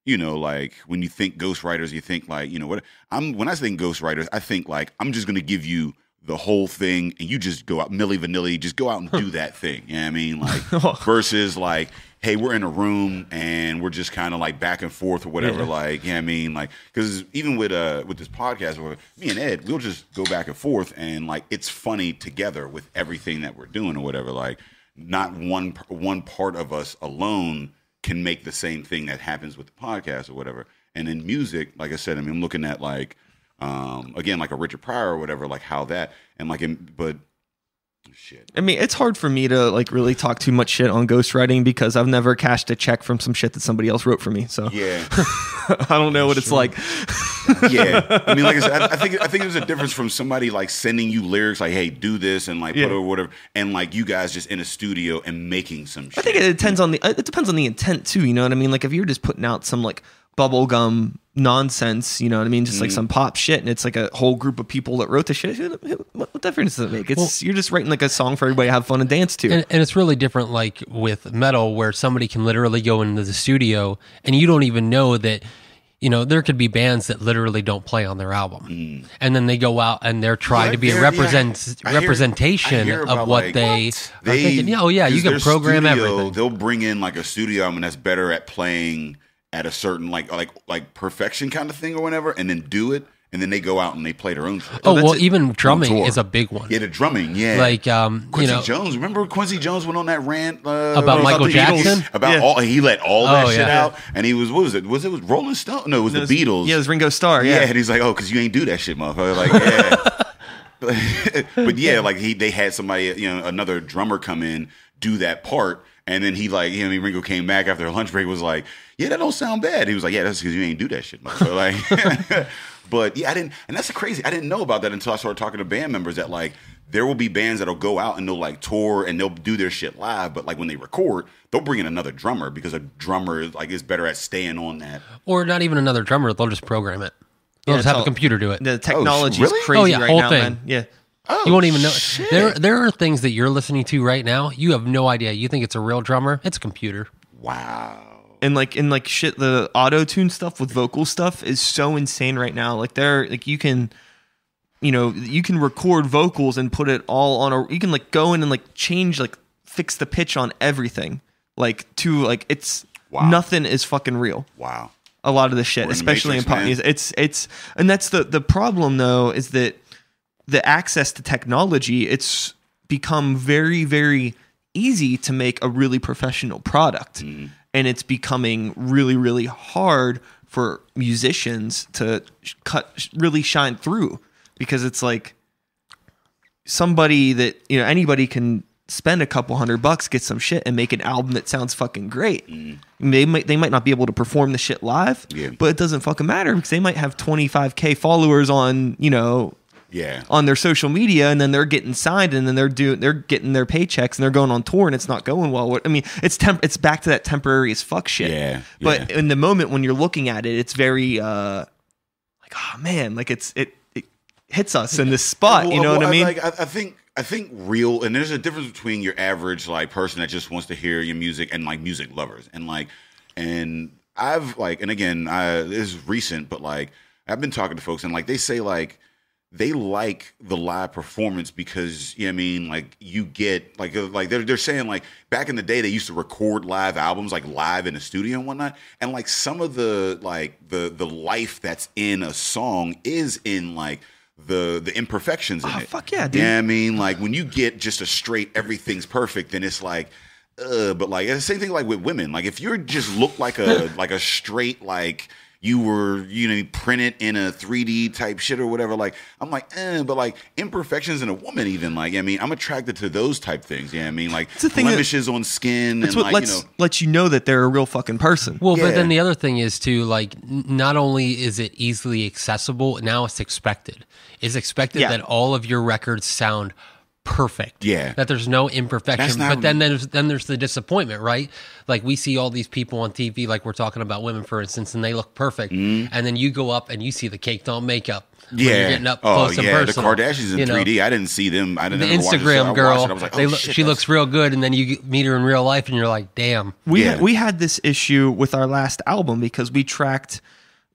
Like when you think ghostwriters, you think like, when I think ghostwriters, I think like, I'm just going to give you the whole thing and you just go out, Milli Vanilli, just go out and do that thing. You know what I mean? Like versus like, hey, we're in a room and we're just kind of like back and forth or whatever. Like, you know what I mean? Like, cause even with this podcast, me and Ed, we'll just go back and forth and like, it's funny together with everything that we're doing or whatever. Like not one part of us alone can make the same thing that happens with the podcast or whatever. And in music, like I said, I mean, I'm looking at like, again, like a Richard Pryor or whatever, like how that, and like, but shit. I mean, it's hard for me to like really talk too much shit on ghostwriting because I've never cashed a check from some shit that somebody else wrote for me. So yeah, I don't know what it's like. Yeah, I mean, like I said, I think there's a difference from somebody like sending you lyrics like, "Hey, do this," and like put it or whatever, and like you guys just in a studio and making some shit. I think it depends on the intent too. You know what I mean? Like if you're just putting out some like bubblegum nonsense, you know what I mean? Just like some pop shit, and it's like a whole group of people that wrote the shit. What difference does it make? You're just writing like a song for everybody to have fun and dance to. And it's really different, like with metal, where somebody can literally go into the studio and you don't even know that. There could be bands that literally don't play on their album, and then they go out and they're trying to be a representation of what like, they are thinking. Yeah, you can program everything. They'll bring in like a studio album that's better at playing at a certain like perfection kind of thing or whatever, and then do it, and then they go out and they play their own shit. Oh, well, even drumming is a big one. Yeah, the drumming, yeah. Like, Quincy Jones. Remember Quincy Jones went on that rant about Michael Jackson? He let all that shit out, and he was, what was it? Was it Rolling Stone? No, it was the Beatles. Yeah, it was Ringo Starr. Yeah, and he's like, oh, because you ain't do that shit, motherfucker. Like, yeah. But yeah, like they had somebody, another drummer come in, do that part. And then he Ringo came back after a lunch break, was like, yeah, that don't sound bad. He was like, yeah, that's because you ain't do that shit, motherfucker. Like, but yeah, I didn't, and that's crazy. I didn't know about that until I started talking to band members that like, there will be bands that'll go out and they'll like tour and they'll do their shit live. But like when they record, they'll bring in another drummer because a drummer is better at staying on that. Or not even another drummer. They'll just program it. They'll just have a computer do it. The technology is crazy right now, man. Yeah. Oh, you won't even know. There are things that you're listening to right now. You have no idea. You think it's a real drummer. It's a computer. Wow. And like shit, the auto-tune stuff with vocal stuff is so insane right now. Like you can record vocals and put it all on you can like go in and like change, like fix the pitch on everything. Like to like it's nothing is fucking real. Wow. A lot of the shit, especially in pop music. It's and that's the problem though, is that the access to technology, it's become very, very easy to make a really professional product. Mm. And it's becoming really, really hard for musicians to really shine through, because it's like somebody that, anybody can spend a couple $100, get some shit and make an album that sounds fucking great. Mm. They might not be able to perform the shit live, but it doesn't fucking matter because they might have 25K followers on, on their social media, and then they're getting signed, and then they're getting their paychecks, and they're going on tour, and it's not going well. I mean, it's back to that temporary as fuck shit. Yeah. But in the moment when you're looking at it, it's very like, oh man, like it hits us in this spot. You know what I mean? Like, I think real, and there's a difference between your average like person that just wants to hear your music and like music lovers, and I've like, and again, this is recent, but like I've been talking to folks, and like they say like, they like the live performance because like you get like they're saying like back in the day they used to record live albums like live in a studio and whatnot, and like some of the like the life that's in a song is in like the imperfections in it. Fuck yeah, dude. Yeah, I mean like when you get just a straight everything's perfect, then it's like but like it's the same thing like with women. Like if you just look like a straight like you were, printed in a 3D type shit or whatever. Like, I'm like, but like imperfections in a woman, even like, I'm attracted to those type things. Yeah, like blemishes on skin. That's and what like, lets you know that they're a real fucking person. Well, but then the other thing is too, like, not only is it easily accessible, now it's expected. It's expected that all of your records sound perfect. Yeah. That there's no imperfection. But then there's the disappointment, right? Like we see all these people on TV, like we're talking about women, for instance, and they look perfect. Mm. And then you go up and you see the caked on makeup. Yeah. You're getting up close and personal. The Kardashians in 3D. I didn't see them. I didn't. The Instagram girl. I was like, she looks real good. And then you meet her in real life and you're like, damn. We had this issue with our last album because we tracked,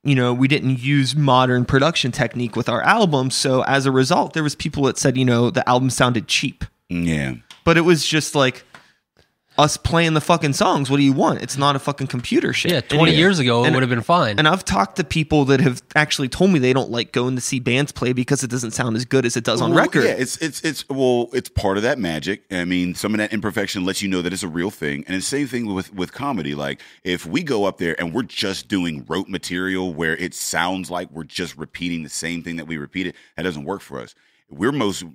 we didn't use modern production technique with our album. So as a result, there was people that said, the album sounded cheap. Yeah. But it was just like us playing the fucking songs. What do you want? It's not a fucking computer shit. Yeah, 20 years ago, it would have been fine. And I've talked to people that have actually told me they don't like going to see bands play because it doesn't sound as good as it does on record. Yeah, it's part of that magic. I mean, some of that imperfection lets you know that it's a real thing. And the same thing with comedy. Like, if we go up there and we're just doing rote material where it sounds like we're just repeating the same thing that we repeated, that doesn't work for us. We're most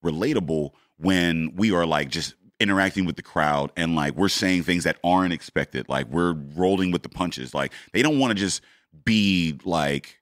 relatable when we are like just interacting with the crowd and like we're saying things that aren't expected. Like we're rolling with the punches. Like they don't want to just be like,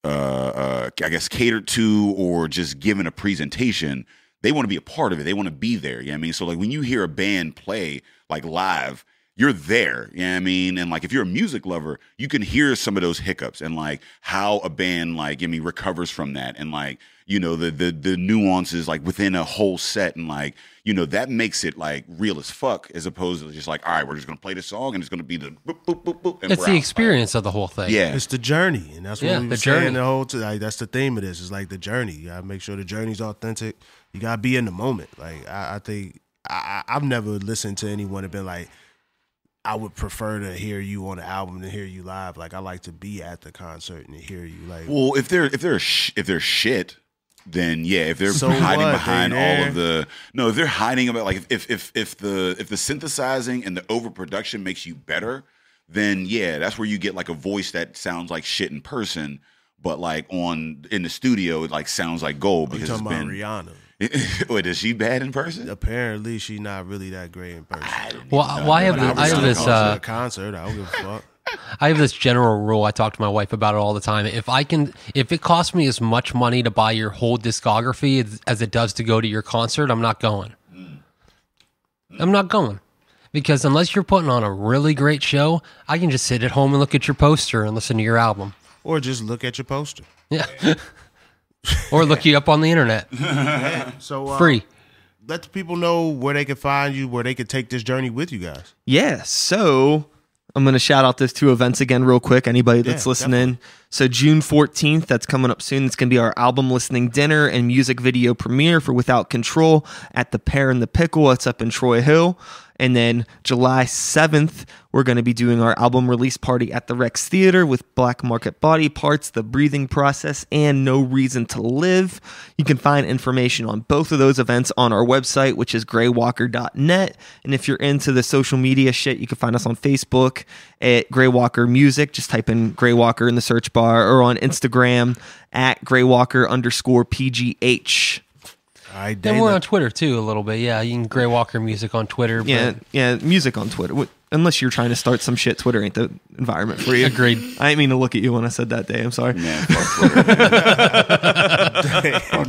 I guess catered to or just given a presentation. They want to be a part of it. They want to be there. You know what I mean? So like when you hear a band play like live, you're there. You know what I mean? And like if you're a music lover, you can hear some of those hiccups and like how a band like recovers from that and like the nuances like within a whole set and like that makes it like real as fuck as opposed to just like, all right, we're just gonna play the song and it's gonna be the boop, boop, boop, boop, and it's the experience of the whole thing. Yeah, it's the journey, and that's what we were saying the whole time. Like, that's the theme of this. It's like the journey. You gotta make sure the journey's authentic. You gotta be in the moment. Like I think I've never listened to anyone and been like, I would prefer to hear you on the album than hear you live. Like, I like to be at the concert and hear you. Like, well, if they're shit, then yeah, if they're hiding behind all of the if they're hiding about, like, if the synthesizing and the overproduction makes you better, then yeah, that's where you get like a voice that sounds like shit in person, but like in the studio it like sounds like gold. Because talking about Rihanna. Wait, is she bad in person? Apparently, she's not really that great in person. Well, I have this concert. I don't give a fuck. I have this general rule. I talk to my wife about it all the time. If it costs me as much money to buy your whole discography as it does to go to your concert, I'm not going. I'm not going. Because unless you're putting on a really great show, I can just sit at home and look at your poster and listen to your album. Or just look at your poster. Yeah. Or look you up on the internet. Yeah. So free. Let the people know where they can find you, where they can take this journey with you guys. Yeah, so I'm going to shout out those 2 events again real quick, anybody that's listening. Definitely. So June 14th, that's coming up soon. It's going to be our album listening dinner and music video premiere for Without Control at the Pear and the Pickle. It's up in Troy Hill. And then July 7th, we're going to be doing our album release party at the Rex Theater with Black Market Body Parts, The Breathing Process, and No Reason to Live. You can find information on both of those events on our website, which is greywalker.net. And if you're into the social media shit, you can find us on Facebook at Greywalker Music. Just type in Greywalker in the search bar, or on Instagram at Greywalker_PGH. And we're on Twitter too a little bit. Yeah, you can Greywalker Music on Twitter. Yeah, music on Twitter. Unless you're trying to start some shit, Twitter ain't the environment for you. Agreed. I didn't mean to look at you when I said that, Day. I'm sorry. Man, fuck Twitter.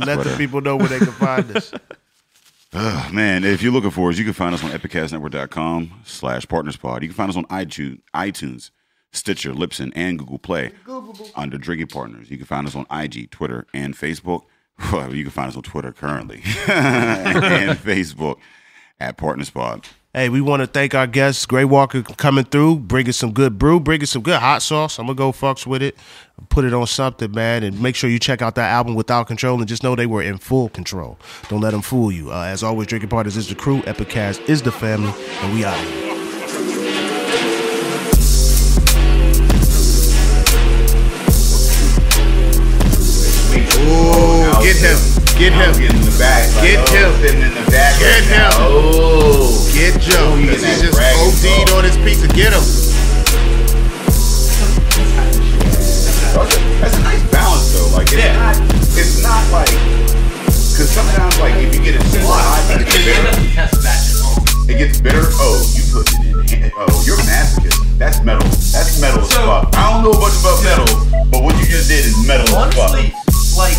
Let the people know where they can find us. Oh, man, if you're looking for us, you can find us on epicastnetwork.com/partnerspod. You can find us on iTunes, Stitcher, Libsyn, and Google Play under Drinking Partners. You can find us on IG, Twitter, and Facebook. Well, you can find us on Twitter currently and Facebook at PartnersPod. Hey, we want to thank our guests, Greywalker, coming through, bringing some good brew, bringing some good hot sauce. I'm going to go fucks with it, put it on something, man, and make sure you check out that album Without Control and just know they were in full control. Don't let them fool you. As always, Drinking Partners is the crew, Epicast is the family, and we out of here. Oh, get him. Get him. Get in the back. Get him. Sitting in the back. Get him. Oh. Get Joe. He just OD'd on his pizza. Get him. That's a nice balance, though. Like, it's not like, because sometimes, like, if you get it too hot, it gets bitter. It gets bitter. Oh, you put it in. Oh, you're a masochist. That's metal. That's metal as fuck. I don't know much about metal, but what you just did is metal as fuck. Like,